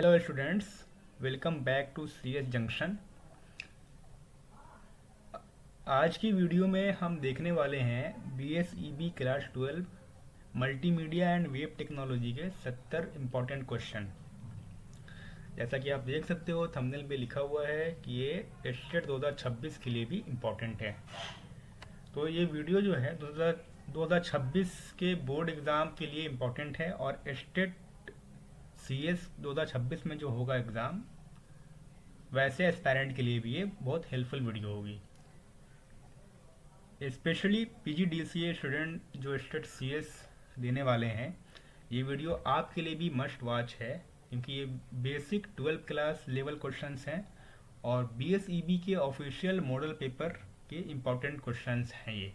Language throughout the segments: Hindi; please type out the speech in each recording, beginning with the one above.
Hello students, welcome back to CS junction. आज की वीडियो में हम देखने वाले हैं BSEB class 12 multimedia and web technology के 70 इम्पॉर्टेंट क्वेश्चन। जैसा कि आप देख सकते हो थंबनेल पे लिखा हुआ है कि ये स्टेट 2026 के लिए भी इम्पॉर्टेंट है। तो ये वीडियो जो है 2026 के बोर्ड एग्ज़ाम के लिए इम्पॉर्टेंट है और स्टेट सीएस 2026 में जो होगा एग्ज़ाम वैसे एस्पायरेंट के लिए भी ये बहुत हेल्पफुल वीडियो होगी। स्पेशली पीजीडीसीए स्टूडेंट जो स्टेट सीएस देने वाले हैं, ये वीडियो आपके लिए भी मस्ट वॉच है क्योंकि ये basic 12th class level questions हैं और बीएसईबी के ऑफिशियल मॉडल पेपर के इम्पॉर्टेंट क्वेश्चंस हैं ये।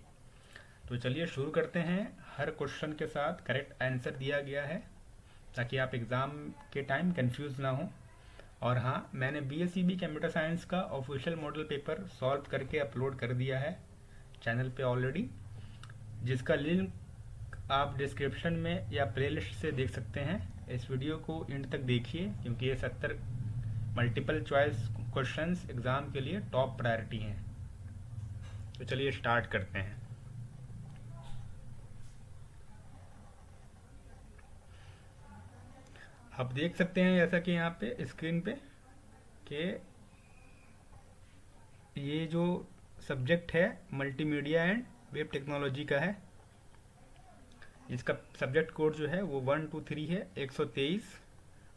तो चलिए शुरू करते हैं। हर क्वेश्चन के साथ करेक्ट आंसर दिया गया है ताकि आप एग्ज़ाम के टाइम कंफ्यूज ना हो। और हाँ, मैंने बीएसईबी कंप्यूटर साइंस का ऑफिशियल मॉडल पेपर सॉल्व करके अपलोड कर दिया है चैनल पे ऑलरेडी, जिसका लिंक आप डिस्क्रिप्शन में या प्लेलिस्ट से देख सकते हैं। इस वीडियो को एंड तक देखिए क्योंकि ये 70 मल्टीपल चॉइस क्वेश्चंस एग्ज़ाम के लिए टॉप प्रायोरिटी हैं। तो चलिए स्टार्ट करते हैं। आप देख सकते हैं जैसा कि यहाँ पे स्क्रीन पे कि ये जो सब्जेक्ट है मल्टीमीडिया एंड वेब टेक्नोलॉजी का है। इसका सब्जेक्ट कोड जो है वो 123 है 123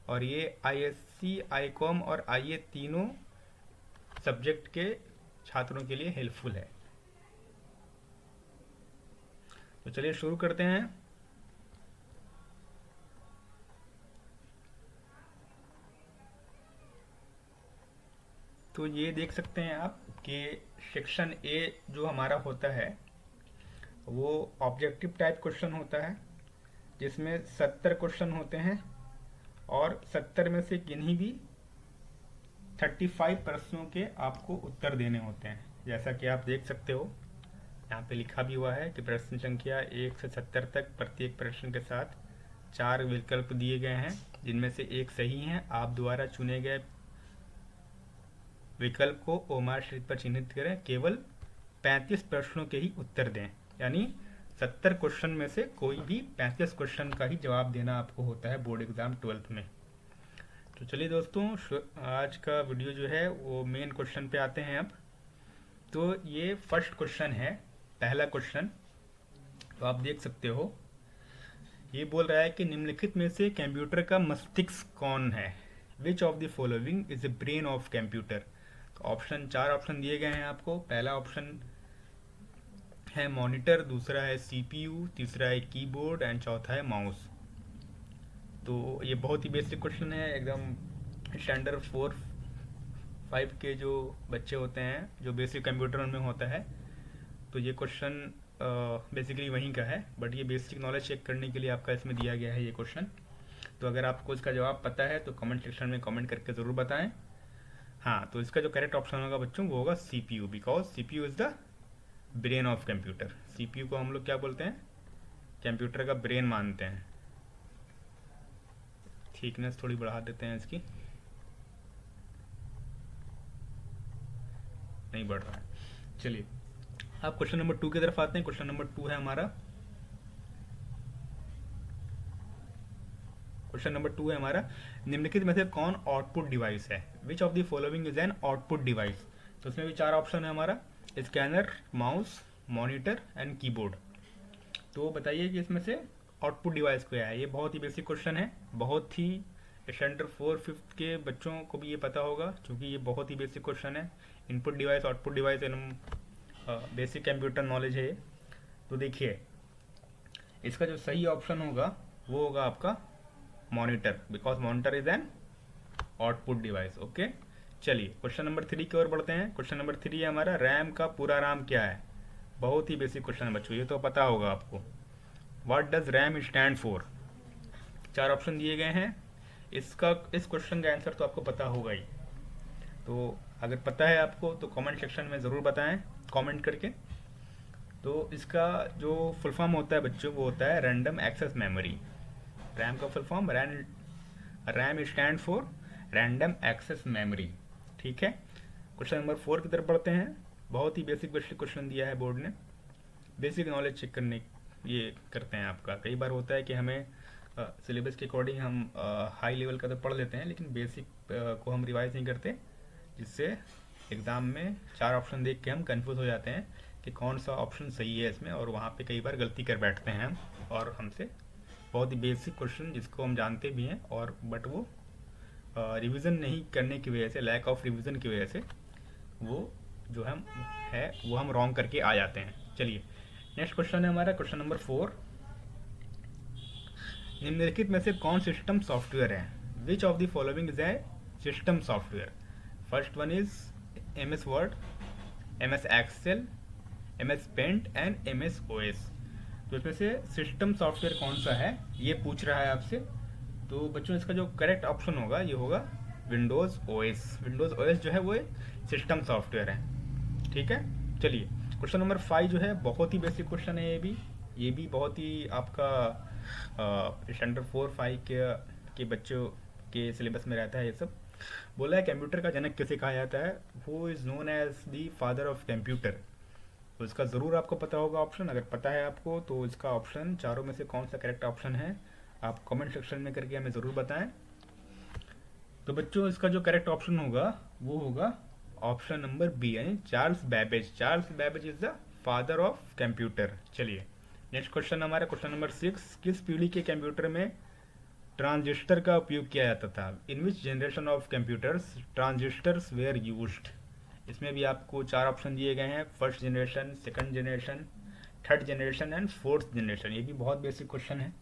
और ये आईएससी, आईकॉम और आईए तीनों सब्जेक्ट के छात्रों के लिए हेल्पफुल है। तो चलिए शुरू करते हैं। तो ये देख सकते हैं आप कि सेक्शन ए जो हमारा होता है वो ऑब्जेक्टिव टाइप क्वेश्चन होता है जिसमें 70 क्वेश्चन होते हैं और 70 में से किन्हीं भी 35 प्रश्नों के आपको उत्तर देने होते हैं। जैसा कि आप देख सकते हो यहाँ पे लिखा भी हुआ है कि प्रश्न संख्या 1 से 70 तक प्रत्येक प्रश्न के साथ 4 विकल्प दिए गए हैं जिनमें से एक सही है। आप द्वारा चुने गए विकल्प को ओमार शीट पर चिन्हित करें। केवल 35 प्रश्नों के ही उत्तर दें, यानी 70 क्वेश्चन में से कोई भी 35 क्वेश्चन का ही जवाब देना आपको होता है बोर्ड एग्जाम 12th में। तो चलिए दोस्तों, आज का वीडियो जो है वो मेन क्वेश्चन पे आते हैं अब। तो ये फर्स्ट क्वेश्चन है, पहला क्वेश्चन। तो आप देख सकते हो ये बोल रहा है कि निम्नलिखित में से कंप्यूटर का मस्तिष्क कौन है। Which of the following is the brain of computer. Option 4 option दिए गए हैं आपको। पहला ऑप्शन है मॉनिटर, दूसरा है सीपीयू, तीसरा है कीबोर्ड एंड चौथा है माउस। तो ये बहुत ही बेसिक क्वेश्चन है, एकदम स्टैंडर्ड 4-5 के जो बच्चे होते हैं जो बेसिक कंप्यूटर उनमें होता है। तो ये क्वेश्चन बेसिकली वहीं का है, बट ये बेसिक नॉलेज चेक करने के लिए आपका इसमें दिया गया है ये क्वेश्चन। तो अगर आपको इसका जवाब पता है तो कमेंट सेक्शन में कमेंट करके ज़रूर बताएं। हाँ, तो इसका जो करेक्ट ऑप्शन होगा बच्चों वो होगा CPU, because CPU is the brain of computer. CPU को हम लोग क्या बोलते हैं, कंप्यूटर का ब्रेन मानते हैं। थिकनेस थोड़ी बढ़ा देते हैं इसकी, नहीं बढ़ रहा है। चलिए अब क्वेश्चन नंबर 2 की तरफ आते हैं। क्वेश्चन नंबर 2 है हमारा, क्वेश्चन नंबर 2 है हमारा, निम्नलिखित में से कौन आउटपुट डिवाइस है। Which of the following is an output device. तो इसमें भी 4 ऑप्शन है हमारा, scanner, mouse, monitor and keyboard. तो बताइए कि इसमें से आउटपुट डिवाइस क्या है। ये बहुत ही बेसिक क्वेश्चन है, बहुत ही स्टैंडर्ड 4-5 के बच्चों को भी ये पता होगा क्योंकि ये बहुत ही बेसिक क्वेश्चन है। Input device, output device and basic computer knowledge है ये। तो देखिए इसका जो सही ऑप्शन होगा वो होगा आपका monitor, because monitor is an output device. Okay, चलिए क्वेश्चन नंबर 3 की ओर बढ़ते हैं। क्वेश्चन नंबर 3 है हमारा, रैम का पूरा नाम क्या है। बहुत ही बेसिक क्वेश्चन है बच्चों, ये तो पता होगा आपको। What does RAM stand for. 4 option दिए गए हैं। इस क्वेश्चन का आंसर तो आपको पता होगा ही। तो अगर पता है आपको तो कमेंट सेक्शन में ज़रूर बताएं कमेंट करके। तो इसका जो फुल फॉर्म होता है बच्चों वो होता है रैंडम एक्सेस मेमोरी। रैम का full form RAM stand for random access memory. ठीक है, क्वेश्चन नंबर 4 की तरफ बढ़ते हैं। बहुत ही बेसिक क्वेश्चन दिया है बोर्ड ने, बेसिक नॉलेज चेक करने ये करते हैं आपका। कई बार होता है कि हमें सिलेबस के अकॉर्डिंग हम हाई लेवल का तो पढ़ लेते हैं, लेकिन बेसिक को हम रिवाइज नहीं करते, जिससे एग्ज़ाम में 4 ऑप्शन देख के हम कंफ्यूज हो जाते हैं कि कौन सा ऑप्शन सही है इसमें, और वहाँ पे कई बार गलती कर बैठते हैं हम, और हमसे बहुत ही बेसिक क्वेश्चन जिसको हम जानते भी हैं और बट वो रिवीजन नहीं करने की वजह से, लैक ऑफ रिवीजन की वजह से वो जो हम है वो हम रॉन्ग करके आ जाते हैं। चलिए नेक्स्ट क्वेश्चन है हमारा क्वेश्चन नंबर 4। निम्नलिखित में से कौन सिस्टम सॉफ्टवेयर है? Which of the following is a system software? First one is MS Word, MS Excel, MS Paint and MS OS। तो इसमें से सिस्टम सॉफ्टवेयर कौन सा है ये पूछ रहा है आपसे। तो बच्चों इसका जो करेक्ट ऑप्शन होगा ये होगा विंडोज़ OS। विंडोज़ OS जो है वो एक सिस्टम सॉफ्टवेयर है। ठीक है, चलिए क्वेश्चन नंबर 5 जो है बहुत ही बेसिक क्वेश्चन है। ये भी बहुत ही आपका स्टैंडर्ड 4-5 के बच्चों के सिलेबस में रहता है ये सब। बोला है कंप्यूटर का जनक किसे कहा जाता है? Who is known as the father of computer. तो इसका ज़रूर आपको पता होगा ऑप्शन। अगर पता है आपको तो इसका ऑप्शन चारों में से कौन सा करेक्ट ऑप्शन है आप कमेंट सेक्शन में करके हमें ज़रूर बताएं। तो बच्चों इसका जो करेक्ट ऑप्शन होगा वो होगा ऑप्शन नंबर बी, यानी Charles Babbage. Charles Babbage is the father of computer. चलिए नेक्स्ट क्वेश्चन हमारा क्वेश्चन नंबर 6। किस पीढ़ी के कंप्यूटर में ट्रांजिस्टर का उपयोग किया जाता था? In which generation of computers transistors were used? इसमें भी आपको 4 ऑप्शन दिए गए हैं, first generation, second generation, third generation and fourth generation. ये भी बहुत बेसिक क्वेश्चन है।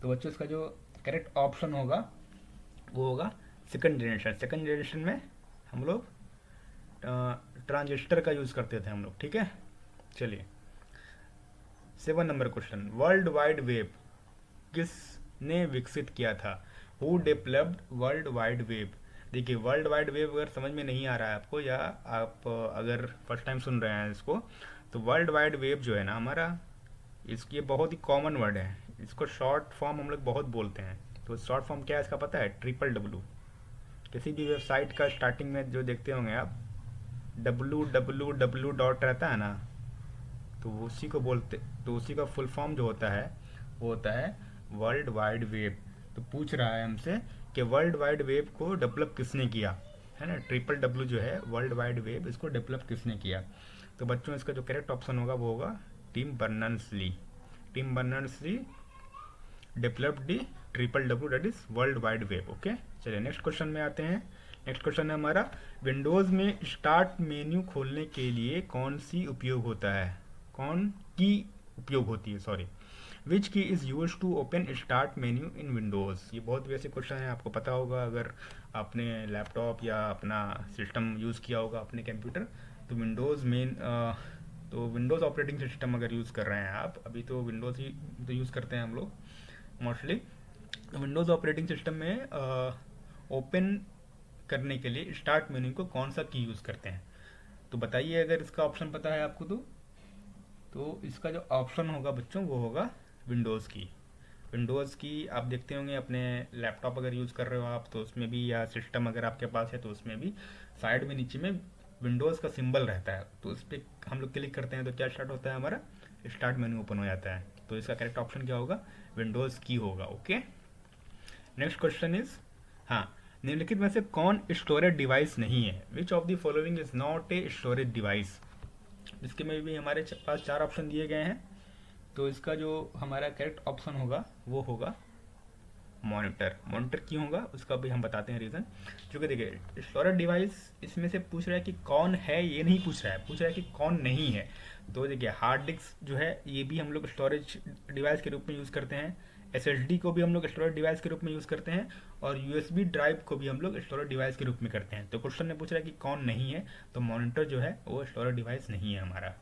तो बच्चों इसका जो करेक्ट ऑप्शन होगा वो होगा सेकंड जनरेशन। सेकंड जनरेशन में हम लोग ट्रांजिस्टर का यूज़ करते थे हम लोग। ठीक है, चलिए 7 number question. World wide web किसने विकसित किया था? Who developed world wide web? देखिए वर्ल्ड वाइड वेब अगर समझ में नहीं आ रहा है आपको, या आप अगर फर्स्ट टाइम सुन रहे हैं इसको, तो वर्ल्ड वाइड वेब जो है ना हमारा, इसकी बहुत ही कॉमन वर्ड है। इसको शॉर्ट फॉर्म हम लोग बहुत बोलते हैं। तो शॉर्ट फॉर्म क्या है इसका पता है? WWW। किसी भी वेबसाइट का स्टार्टिंग में जो देखते होंगे आप www डॉट रहता है ना, तो उसी को बोलते, तो उसी का फुल फॉर्म जो होता है वो होता है वर्ल्ड वाइड वेब। तो पूछ रहा है हमसे कि वर्ल्ड वाइड वेब को डेवलप किसने किया, है ना? WWW जो है वर्ल्ड वाइड वेब, इसको डेवलप किसने किया? तो बच्चों इसका जो करेक्ट ऑप्शन होगा वो होगा Tim Berners Lee. Tim Berners Lee developed the WWW, that is world wide web. Okay, चलिए नेक्स्ट क्वेश्चन में आते हैं। नेक्स्ट क्वेश्चन है हमारा, विंडोज़ में स्टार्ट मेन्यू खोलने के लिए कौन सी उपयोग होता है? कौन की उपयोग होती है, sorry. Which key is use to open start menu in Windows? ये बहुत बेसिक क्वेश्चन है, आपको पता होगा अगर आपने लैपटॉप या अपना सिस्टम यूज़ किया होगा अपने कंप्यूटर। तो विंडोज़ में तो विंडोज़ ऑपरेटिंग सिस्टम अगर यूज़ कर रहे हैं आप, अभी तो विंडोज़ ही तो यूज़ करते हैं हम लोग मोस्टली। विंडोज़ ऑपरेटिंग सिस्टम में ओपन करने के लिए स्टार्ट मेन्यू को कौन सा की यूज़ करते हैं? तो बताइए अगर इसका ऑप्शन पता है आपको तो इसका जो ऑप्शन होगा बच्चों वो होगा विंडोज़ की। विंडोज़ की आप देखते होंगे अपने लैपटॉप अगर यूज़ कर रहे हो आप तो उसमें भी, या सिस्टम अगर आपके पास है तो उसमें भी साइड में नीचे में विंडोज़ का सिंबल रहता है। तो उस पर हम लोग क्लिक करते हैं तो क्या स्टार्ट होता है हमारा? स्टार्ट मेन्यू ओपन हो जाता है। तो इसका करेक्ट ऑप्शन क्या होगा? विंडोज़ की होगा। ओके, नेक्स्ट क्वेश्चन इज, हाँ, निम्नलिखित में से कौन स्टोरेज डिवाइस नहीं है? Which of the following is not a storage device? इसके में भी हमारे पास 4 ऑप्शन दिए गए हैं। तो इसका जो हमारा करेक्ट ऑप्शन होगा वो होगा मॉनिटर। मॉनिटर क्यों होगा उसका भी हम बताते हैं रीज़न। क्योंकि देखिए स्टोरेज डिवाइस इसमें से पूछ रहा है कि कौन है, ये नहीं पूछ रहा है, पूछ रहा है कि कौन नहीं है। तो देखिए हार्ड डिस्क जो है ये भी हम लोग स्टोरेज डिवाइस के रूप में यूज़ करते हैं, SSD को भी हम लोग स्टोरेज डिवाइस के रूप में यूज़ करते हैं, और USB ड्राइव को भी हम लोग स्टोरेज डिवाइस के रूप में करते हैं। तो क्वेश्चन ने पूछ रहा है कि कौन नहीं है, तो मॉनिटर जो है वो स्टोरेज डिवाइस नहीं है हमारा।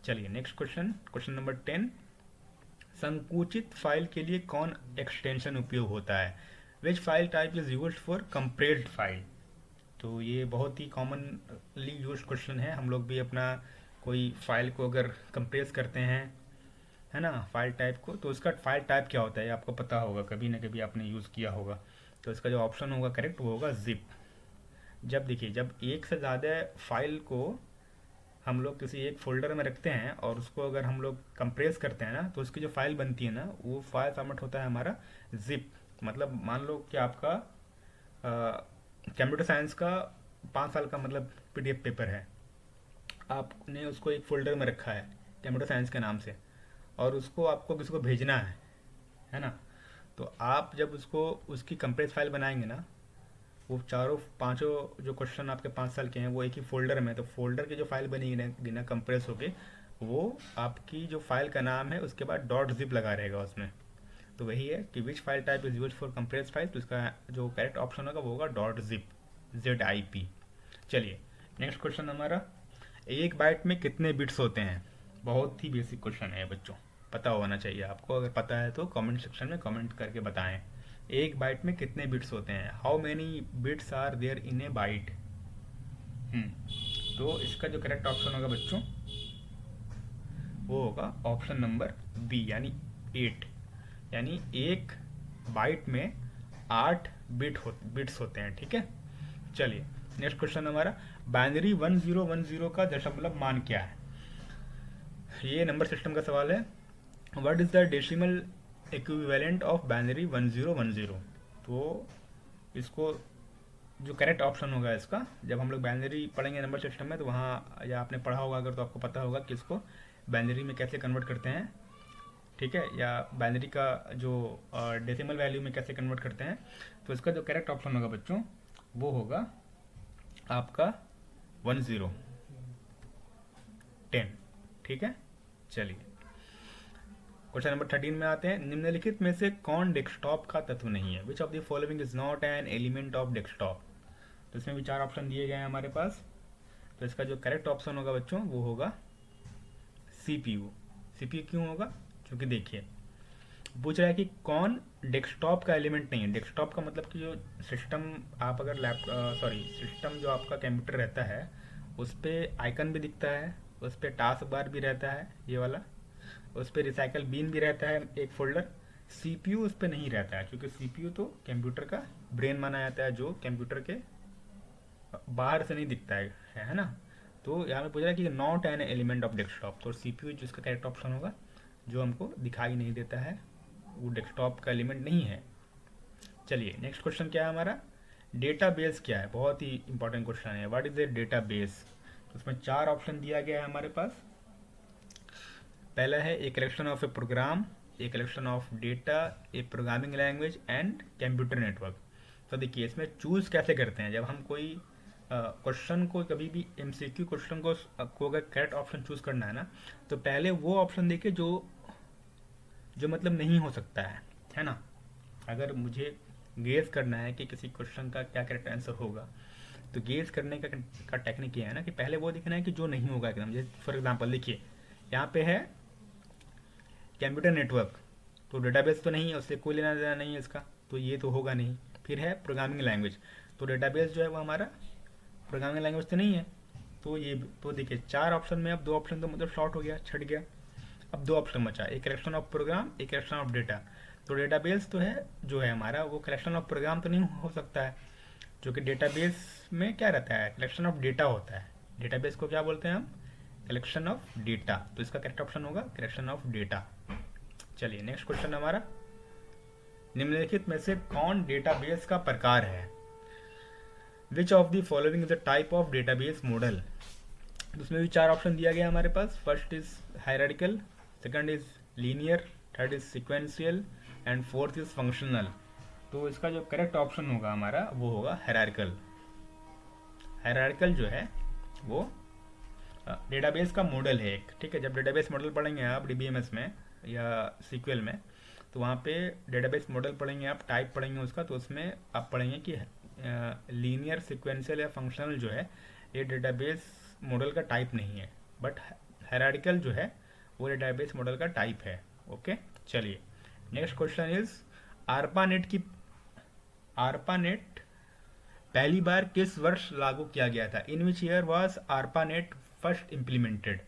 चलिए नेक्स्ट क्वेश्चन, क्वेश्चन नंबर 10। संकुचित फाइल के लिए कौन एक्सटेंशन उपयोग होता है? Which file type is used for compressed file? तो ये बहुत ही कॉमनली यूज क्वेश्चन है। हम लोग भी अपना कोई फाइल को अगर कंप्रेस करते हैं, है ना, फाइल टाइप को, तो उसका फाइल टाइप क्या होता है आपको पता होगा, कभी ना कभी आपने यूज़ किया होगा। तो इसका जो ऑप्शन होगा करेक्ट वो होगा जिप। जब देखिए, जब एक से ज़्यादा फाइल को हम लोग किसी एक फोल्डर में रखते हैं और उसको अगर हम लोग कंप्रेस करते हैं ना, तो उसकी जो फाइल बनती है ना, वो फाइल फॉर्मेट होता है हमारा जिप। मतलब मान लो कि आपका कंप्यूटर साइंस का 5 साल का मतलब पीडीएफ पेपर है, आपने उसको एक फोल्डर में रखा है कंप्यूटर साइंस के नाम से, और उसको आपको किसी को भेजना है ना। तो आप जब उसको उसकी कंप्रेस फाइल बनाएंगे ना, वो चारों पांचों जो क्वेश्चन आपके 5 साल के हैं वो एक ही फोल्डर में, तो फोल्डर की जो फाइल बनेगी ना कंप्रेस होके, वो आपकी जो फाइल का नाम है उसके बाद डॉट जिप लगा रहेगा उसमें। तो वही है कि which file type is use for compress file, तो इसका जो करेक्ट ऑप्शन होगा वो होगा डॉट जिप, ZIP। चलिए नेक्स्ट क्वेश्चन हमारा, एक बाइट में कितने बिट्स होते हैं। बहुत ही बेसिक क्वेश्चन है बच्चों, पता होना चाहिए आपको। अगर पता है तो कमेंट सेक्शन में कमेंट करके बताएं, एक बाइट में कितने बिट्स होते हैं, how many bits are there in a byte. तो इसका जो करेक्ट ऑप्शन होगा बच्चों वो होगा ऑप्शन नंबर बी, यानी 8। यानी एक बाइट में 8 बिट्स होते हैं, ठीक है। चलिए नेक्स्ट क्वेश्चन हमारा, बाइनरी 1010 का दशमलव मान क्या है। ये नंबर सिस्टम का सवाल है। What is the decimal equivalent of binary 1010। तो इसको जो करेक्ट ऑप्शन होगा इसका, जब हम लोग बाइनरी पढ़ेंगे नंबर सिस्टम में तो वहाँ, या आपने पढ़ा होगा अगर तो आपको पता होगा कि इसको बाइनरी में कैसे कन्वर्ट करते हैं, ठीक है, या बाइनरी का जो डेसिमल वैल्यू में कैसे कन्वर्ट करते हैं। तो इसका जो करेक्ट ऑप्शन होगा बच्चों वो होगा आपका 1010, ठीक है। चलिए क्वेश्चन नंबर 13 में आते हैं, निम्नलिखित में से कौन डेस्कटॉप का तत्व नहीं है। Which of the following is not an element of desktop. तो इसमें भी 4 ऑप्शन दिए गए हैं हमारे पास। तो इसका जो करेक्ट ऑप्शन होगा बच्चों वो होगा CPU। CPU क्यों होगा, क्योंकि देखिए पूछ रहा है कि कौन डेस्कटॉप का एलिमेंट नहीं है। डेस्कटॉप का मतलब कि जो सिस्टम, आप अगर सिस्टम जो आपका कंप्यूटर रहता है उस पर आइकन भी दिखता है, उस पर टास्क बार भी रहता है ये वाला, उस पर रिसाइकल बीन भी रहता है एक फोल्डर। CPU उस पर नहीं रहता है, क्योंकि CPU तो कंप्यूटर का ब्रेन माना जाता है जो कंप्यूटर के बाहर से नहीं दिखता है ना। तो यहाँ पे पूछ रहा है कि not an element of desktop, तो CPU जिसका करेक्ट ऑप्शन होगा, जो हमको दिखाई नहीं देता है, वो डेस्कटॉप का एलिमेंट नहीं है। चलिए नेक्स्ट क्वेश्चन क्या है हमारा, डेटाबेस क्या है। बहुत ही इंपॉर्टेंट क्वेश्चन है, व्हाट इज ए डेटाबेस। तो उसमें 4 ऑप्शन दिया गया है हमारे पास। पहला है a collection of a program, a collection of data, a programming language and computer network. तो देखिए इसमें चूज कैसे करते हैं, जब हम कोई क्वेश्चन को, कभी भी MCQ क्वेश्चन को अगर करेक्ट ऑप्शन चूज करना है ना, तो पहले वो ऑप्शन देखिए जो मतलब नहीं हो सकता है ना। अगर मुझे गेस करना है कि किसी क्वेश्चन का क्या करेक्ट आंसर होगा, तो गेस करने का टेक्निक ये है ना कि पहले वो देखना है कि जो नहीं होगा एकदम। जैसे फॉर एग्जांपल देखिए यहाँ पे है कंप्यूटर नेटवर्क, तो डेटाबेस तो नहीं है, उससे कोई लेना देना नहीं है इसका, तो ये तो होगा नहीं। फिर है प्रोग्रामिंग लैंग्वेज, तो डेटाबेस जो है वो हमारा प्रोग्रामिंग लैंग्वेज तो नहीं है। तो ये तो देखिए 4 ऑप्शन में अब 2 ऑप्शन तो मतलब शॉर्ट हो गया, छट गया। अब 2 ऑप्शन बचा, एक कलेक्शन ऑफ प्रोग्राम, एक कलेक्शन ऑफ डेटा। तो डेटाबेस तो है जो है हमारा, वो कलेक्शन ऑफ प्रोग्राम तो नहीं हो सकता है, क्योंकि डेटाबेस में क्या रहता है, कलेक्शन ऑफ डेटा होता है। डेटाबेस को क्या बोलते हैं हम, कलेक्शन ऑफ डेटा। तो इसका करेक्ट ऑप्शन होगा कलेक्शन ऑफ डेटा। चलिए नेक्स्ट क्वेश्चन हमारा, निम्नलिखित में से कौन डेटाबेस का प्रकार है। Which of the following is the type of database model. उसमें भी 4 ऑप्शन दिया गया हमारे पास। First is hierarchical, second is linear, third is sequential and fourth is functional. तो इसका जो करेक्ट ऑप्शन होगा हमारा वो होगा हायरार्किकल। हायरार्किकल जो है वो डेटाबेस का मॉडल है एक, ठीक है। जब डेटाबेस मॉडल पढ़ेंगे आप DBMS में या SQL में, तो वहाँ पे डेटाबेस मॉडल पढ़ेंगे आप, टाइप पढ़ेंगे उसका, तो उसमें आप पढ़ेंगे कि लीनियर, सिक्वेंशियल या फंक्शनल जो है ये डेटाबेस मॉडल का टाइप नहीं है, बट हायरार्किकल जो है वो डेटाबेस मॉडल का टाइप है। ओके चलिए नेक्स्ट क्वेश्चन इज, ARPANET पहली बार किस वर्ष लागू किया गया था। In which year was ARPANET first implemented.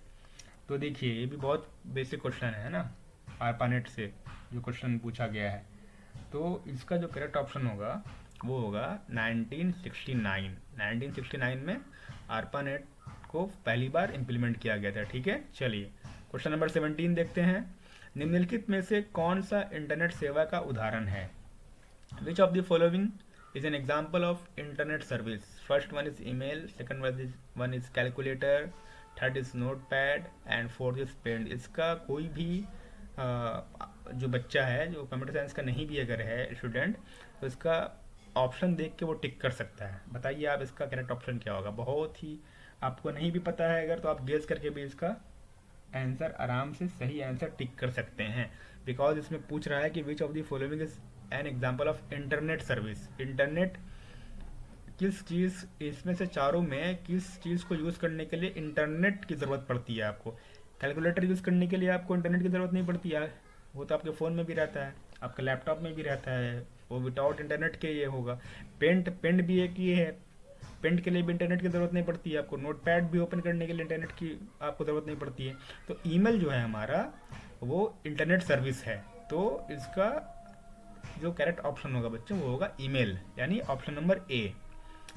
तो देखिए ये भी बहुत बेसिक क्वेश्चन है ना, ARPANET से जो क्वेश्चन पूछा गया है। तो इसका जो करेक्ट ऑप्शन होगा वो होगा 1969। 1969 में ARPANET को पहली बार इम्प्लीमेंट किया गया था। ठीक है, चलिए क्वेश्चन नंबर 17 देखते हैं। निम्नलिखित में से कौन सा इंटरनेट सेवा का उदाहरण है? Which of the following is an example of internet service? First one is email, second one is calculator, third is notepad and fourth is paint। इसका कोई भी जो बच्चा है, जो कंप्यूटर साइंस का नहीं भी अगर है स्टूडेंट, तो इसका ऑप्शन देख के वो टिक कर सकता है। बताइए आप इसका करेक्ट ऑप्शन क्या होगा? बहुत ही आपको नहीं भी पता है अगर, तो आप गेस करके भी इसका आंसर आराम से सही आंसर टिक कर सकते हैं। बिकॉज इसमें पूछ रहा है कि विच of the following is an example of internet service. Internet किस चीज़, इसमें से चारों में किस चीज़ को यूज़ करने के लिए इंटरनेट की ज़रूरत पड़ती है आपको? कैलकुलेटर यूज़ करने के लिए आपको इंटरनेट की ज़रूरत नहीं पड़ती है, वो तो आपके फ़ोन में भी रहता है, आपके लैपटॉप में भी रहता है, वो विदाउट इंटरनेट के ये होगा। पेंट भी एक ये है, पेंट के लिए भी इंटरनेट की ज़रूरत नहीं पड़ती है आपको। नोटपैड भी ओपन करने के लिए इंटरनेट की आपको ज़रूरत नहीं पड़ती है। तो ईमेल जो है हमारा वो इंटरनेट सर्विस है। तो इसका जो करेक्ट ऑप्शन होगा बच्चों वो होगा ईमेल, यानी ऑप्शन नंबर ए।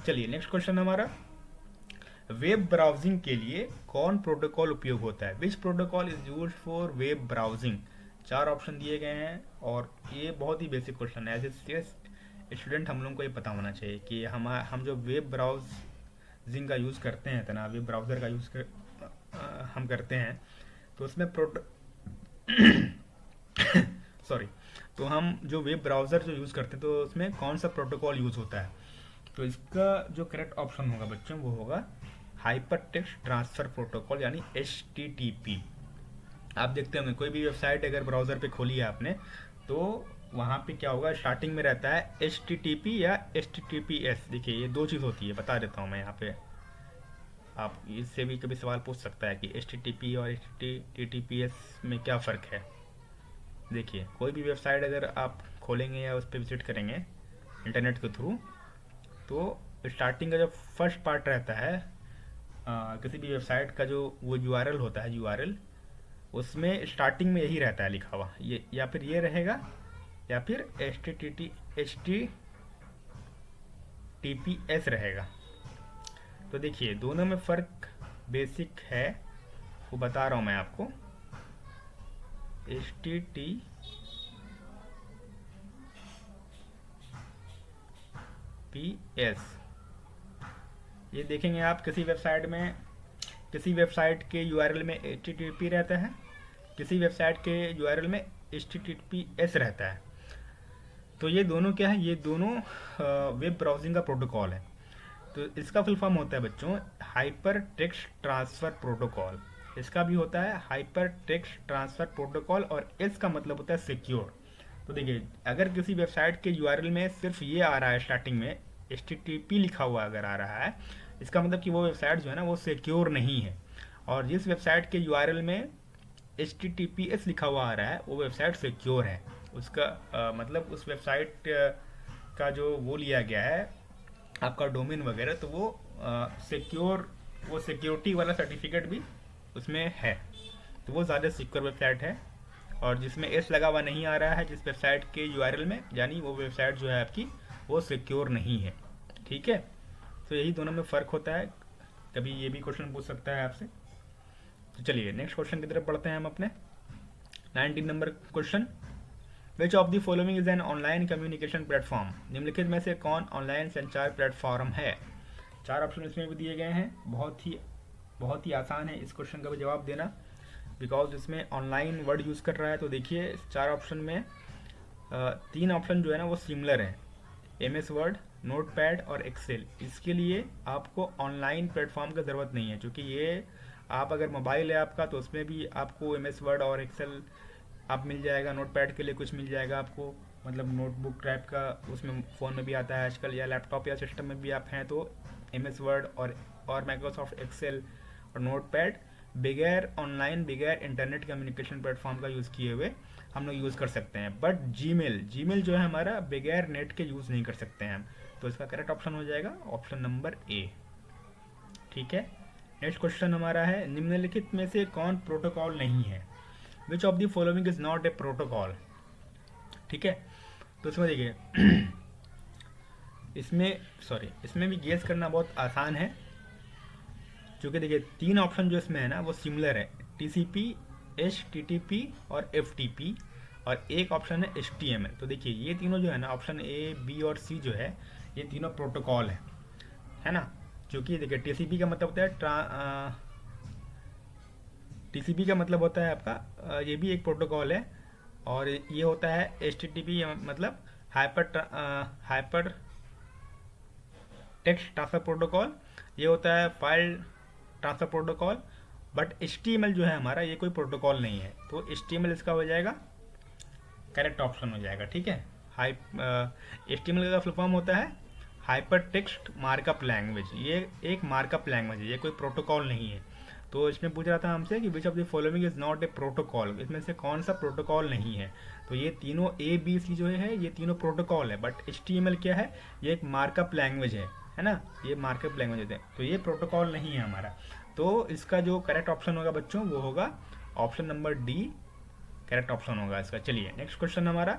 चलिए नेक्स्ट क्वेश्चन हमारा, वेब ब्राउजिंग के लिए कौन प्रोटोकॉल उपयोग होता है? विच protocol is used for web browsing? 4 option दिए गए हैं और ये बहुत ही बेसिक क्वेश्चन है। एज ए स्टूडेंट हम लोगों को ये पता होना चाहिए कि हम जो वेब ब्राउजिंग का यूज़ करते हैं, तना वेब ब्राउज़र का यूज़ हम करते हैं, तो उसमें सॉरी, तो हम जो वेब ब्राउज़र जो यूज़ करते हैं तो उसमें कौन सा प्रोटोकॉल यूज़ होता है? तो इसका जो करेक्ट ऑप्शन होगा बच्चों वो होगा हाइपर टेक्स्ट ट्रांसफ़र प्रोटोकॉल, यानी HTTP। आप देखते होंगे कोई भी वेबसाइट अगर ब्राउज़र पे खोली है आपने, तो वहाँ पे क्या होगा, स्टार्टिंग में रहता है HTTP या HTTPS। देखिए ये 2 चीज़ होती है, बता देता हूँ मैं यहाँ पे, आप इससे भी कभी सवाल पूछ सकता है कि HTTP और HTTPS में क्या फ़र्क है। देखिए कोई भी वेबसाइट अगर आप खोलेंगे या उस पर विजिट करेंगे इंटरनेट के थ्रू, तो स्टार्टिंग का जो फर्स्ट पार्ट रहता है किसी भी वेबसाइट का, जो वो URL होता है, URL, उसमें स्टार्टिंग में यही रहता है लिखा हुआ, ये या फिर ये रहेगा या फिर HTTPS रहेगा। तो देखिए दोनों में फ़र्क बेसिक है, वो बता रहा हूँ मैं आपको। HTTPS ये देखेंगे आप, किसी वेबसाइट के URL में HTTP रहता है, किसी वेबसाइट के URL में HTTPS रहता है। तो ये दोनों क्या है, ये दोनों वेब ब्राउजिंग का प्रोटोकॉल है। तो इसका फुल फॉर्म होता है बच्चों हाइपर टेक्स्ट ट्रांसफ़र प्रोटोकॉल। इसका भी होता है हाइपर टेक्स्ट ट्रांसफ़र प्रोटोकॉल और एस का मतलब होता है सिक्योर। तो देखिए अगर किसी वेबसाइट के URL में सिर्फ ये आ रहा है, स्टार्टिंग में HTTP लिखा हुआ अगर आ रहा है, इसका मतलब कि वो वेबसाइट जो है ना वो सिक्योर नहीं है। और जिस वेबसाइट के URL में HTTPS लिखा हुआ आ रहा है वो वेबसाइट सिक्योर है। उसका मतलब उस वेबसाइट का जो वो लिया गया है आपका डोमेन वगैरह, तो वो वो सिक्योरिटी वाला सर्टिफिकेट भी उसमें है, तो वो ज़्यादा सिक्योर वेबसाइट है। और जिसमें एस लगा हुआ नहीं आ रहा है जिस वेबसाइट के URL में, यानी वो वेबसाइट जो है आपकी वो सिक्योर नहीं है। ठीक है, तो यही दोनों में फ़र्क होता है। कभी ये भी क्वेश्चन पूछ सकता है आपसे। तो चलिए नेक्स्ट क्वेश्चन की तरफ बढ़ते हैं हम अपने 19 number question, which of the following is an online communication platform? निम्नलिखित में से कौन ऑनलाइन संचार प्लेटफॉर्म है? 4 ऑप्शन इसमें भी दिए गए हैं। बहुत ही आसान है इस क्वेश्चन का भी जवाब देना, बिकॉज इसमें ऑनलाइन वर्ड यूज़ कर रहा है। तो देखिए 4 ऑप्शन में 3 ऑप्शन जो है ना वो सिमिलर है, MS वर्ड, नोटपैड और एक्सेल। इसके लिए आपको ऑनलाइन प्लेटफॉर्म की ज़रूरत नहीं है, क्योंकि ये आप अगर मोबाइल है आपका तो उसमें भी आपको MS वर्ड और एक्सेल आप मिल जाएगा। नोटपैड के लिए कुछ मिल जाएगा आपको, मतलब नोटबुक टाइप का उसमें फ़ोन में भी आता है आजकल, या लैपटॉप या सिस्टम में भी आप हैं तो MS वर्ड और माइक्रोसॉफ्ट एक्सेल और नोटपैड बगैर ऑनलाइन बगैर इंटरनेट कम्युनिकेशन प्लेटफॉर्म का यूज़ किए हुए हम लोग यूज़ कर सकते हैं। बट जीमेल जो है हमारा बगैर नेट के यूज़ नहीं कर सकते हैं हम। तो इसका करेक्ट ऑप्शन हो जाएगा ऑप्शन नंबर ए। ठीक है, नेक्स्ट क्वेश्चन हमारा है, निम्नलिखित में से कौन प्रोटोकॉल नहीं है? Which of the following is not a protocol? ठीक है, तो इसमें देखिए इसमें भी गेस करना बहुत आसान है, क्योंकि देखिए 3 ऑप्शन जो इसमें है ना वो सिमिलर है, टीसीपी, एचटीटीपी और एफटीपी, और एक ऑप्शन है एचटीएमएल। तो देखिए ये तीनों जो है ना, ऑप्शन ए, बी और सी जो है, ये तीनों प्रोटोकॉल है ना। क्योंकि देखिए टीसीपी का मतलब होता है टीसीपी का मतलब होता है आपका ये भी एक प्रोटोकॉल है, और ये होता है एचटीटीपी मतलब हाइपर टेक्स्ट ट्रांसफर प्रोटोकॉल, ये होता है file transfer protocol. But HTML जो है हमारा, ये कोई प्रोटोकॉल नहीं है, तो HTML इसका हो जाएगा करेक्ट ऑप्शन हो जाएगा, ठीक है। HTML का फुल फॉर्म होता है हाइपर टेक्स्ट मार्कअप लैंग्वेज, ये एक मार्कअप लैंग्वेज है, ये कोई प्रोटोकॉल नहीं है। तो इसमें पूछ रहा था हमसे कि विच of the following is not a protocol, इसमें से कौन सा प्रोटोकॉल नहीं है। तो ये तीनों ABC जो है, ये तीनों प्रोटोकॉल है, बट HTML क्या है, ये एक मार्कअप लैंग्वेज है ना, ये मार्कअप लैंग्वेज है, तो ये प्रोटोकॉल नहीं है हमारा। तो इसका जो करेक्ट ऑप्शन होगा बच्चों, वो होगा option number D, correct option होगा इसका। चलिए नेक्स्ट क्वेश्चन हमारा,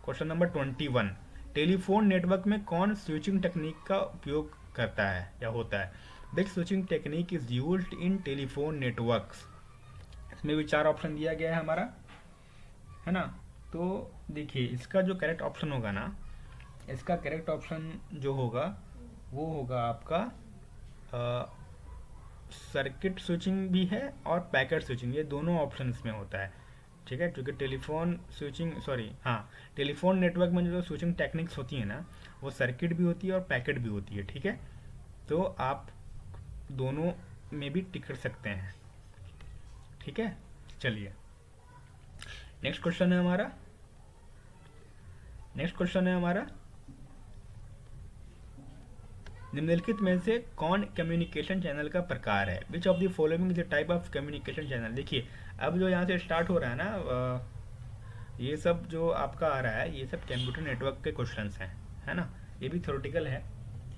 क्वेश्चन नंबर 21, टेलीफोन नेटवर्क में कौन स्विचिंग टेक्निक का उपयोग करता है या होता है। Which switching technique is used in telephone networks. इसमें भी 4 ऑप्शन दिया गया है हमारा, है ना। तो देखिए इसका जो करेक्ट ऑप्शन होगा ना, इसका करेक्ट ऑप्शन जो होगा वो होगा आपका सर्किट स्विचिंग भी है और पैकेट स्विचिंग, ये दोनों ऑप्शन इसमें होता है, ठीक है। क्योंकि टेलीफोन नेटवर्क में जो स्विचिंग टेक्निक्स होती है ना, वो सर्किट भी होती है और पैकेट भी होती है, ठीक है। तो आप दोनों में भी टिक कर सकते हैं, ठीक है। चलिए नेक्स्ट क्वेश्चन है हमारा, निम्नलिखित में से कौन कम्युनिकेशन चैनल का प्रकार है। Which of the following is the type of communication channel. देखिए अब जो यहाँ से स्टार्ट हो रहा है ना, ये सब जो आपका आ रहा है, ये सब कंप्यूटर नेटवर्क के क्वेश्चंस हैं, है ना। ये भी थ्योरेटिकल है,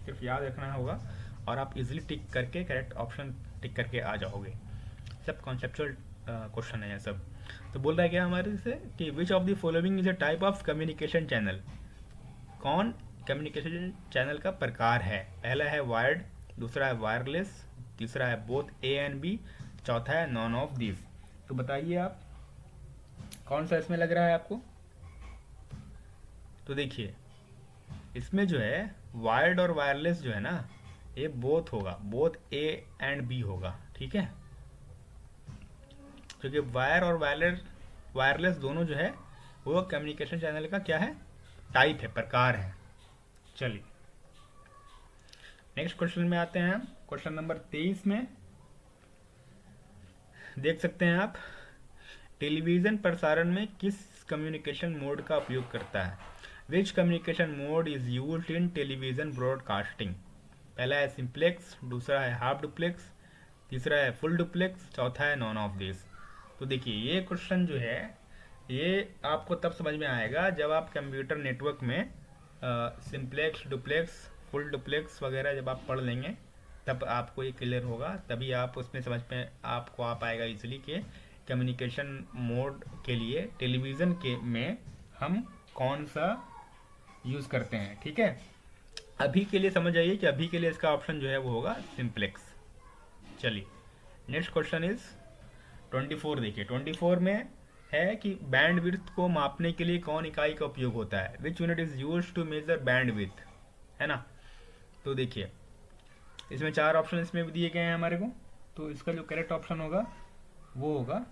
सिर्फ याद रखना होगा, और आप इजीली टिक करके करेक्ट ऑप्शन टिक करके आ जाओगे। सब कॉन्सेप्चुअल क्वेश्चन है ये सब। तो बोल रहा है क्या हमारे से कि विच of the following is a type of communication channel, कौन कम्युनिकेशन चैनल का प्रकार है। पहला है वायर्ड, दूसरा है वायरलेस, तीसरा है बोथ A एंड B, चौथा है नॉन ऑफ दिस। तो बताइए आप कौन सा इसमें लग रहा है आपको। तो देखिए इसमें जो है वायर्ड और वायरलेस जो है ना, ये बोथ होगा, बोथ A एंड B होगा, ठीक है। क्योंकि वायर और वायरलेस दोनों जो है वो कम्युनिकेशन चैनल का क्या है, टाइप है, प्रकार है। चलिए नेक्स्ट क्वेश्चन में आते हैं हम, क्वेश्चन नंबर 23 में देख सकते हैं आप, टेलीविज़न प्रसारण में किस कम्युनिकेशन मोड का उपयोग करता है। Which communication mode is used in television broadcasting. पहला है सिंप्लेक्स, दूसरा है हाफ डुप्लेक्स, तीसरा है फुल डुप्लेक्स, चौथा है नॉन ऑफ दिस। तो देखिए ये क्वेश्चन जो है, ये आपको तब समझ में आएगा जब आप कंप्यूटर नेटवर्क में सिंप्लेक्स, डुप्लेक्स, फुल डुप्लेक्स वगैरह जब आप पढ़ लेंगे, तब आपको ये क्लियर होगा, तभी आप उसमें समझ में आपको आ पाएगा इजीली कि कम्युनिकेशन मोड के लिए टेलीविज़न के में हम कौन सा यूज़ करते हैं, ठीक है। अभी के लिए समझ आइए कि अभी के लिए इसका ऑप्शन जो है वो होगा सिंप्लेक्स। चलिए नेक्स्ट क्वेश्चन इज 24। देखिए 24 में है कि बैंड विड्थ को मापने के लिए कौन इकाई का उपयोग होता है। Which unit is used to measure bandwidth, है ना। तो देखिए इसमें 4 ऑप्शन इसमें भी दिए गए हैं हमारे को, तो इसका जो करेक्ट ऑप्शन होगा वो होगा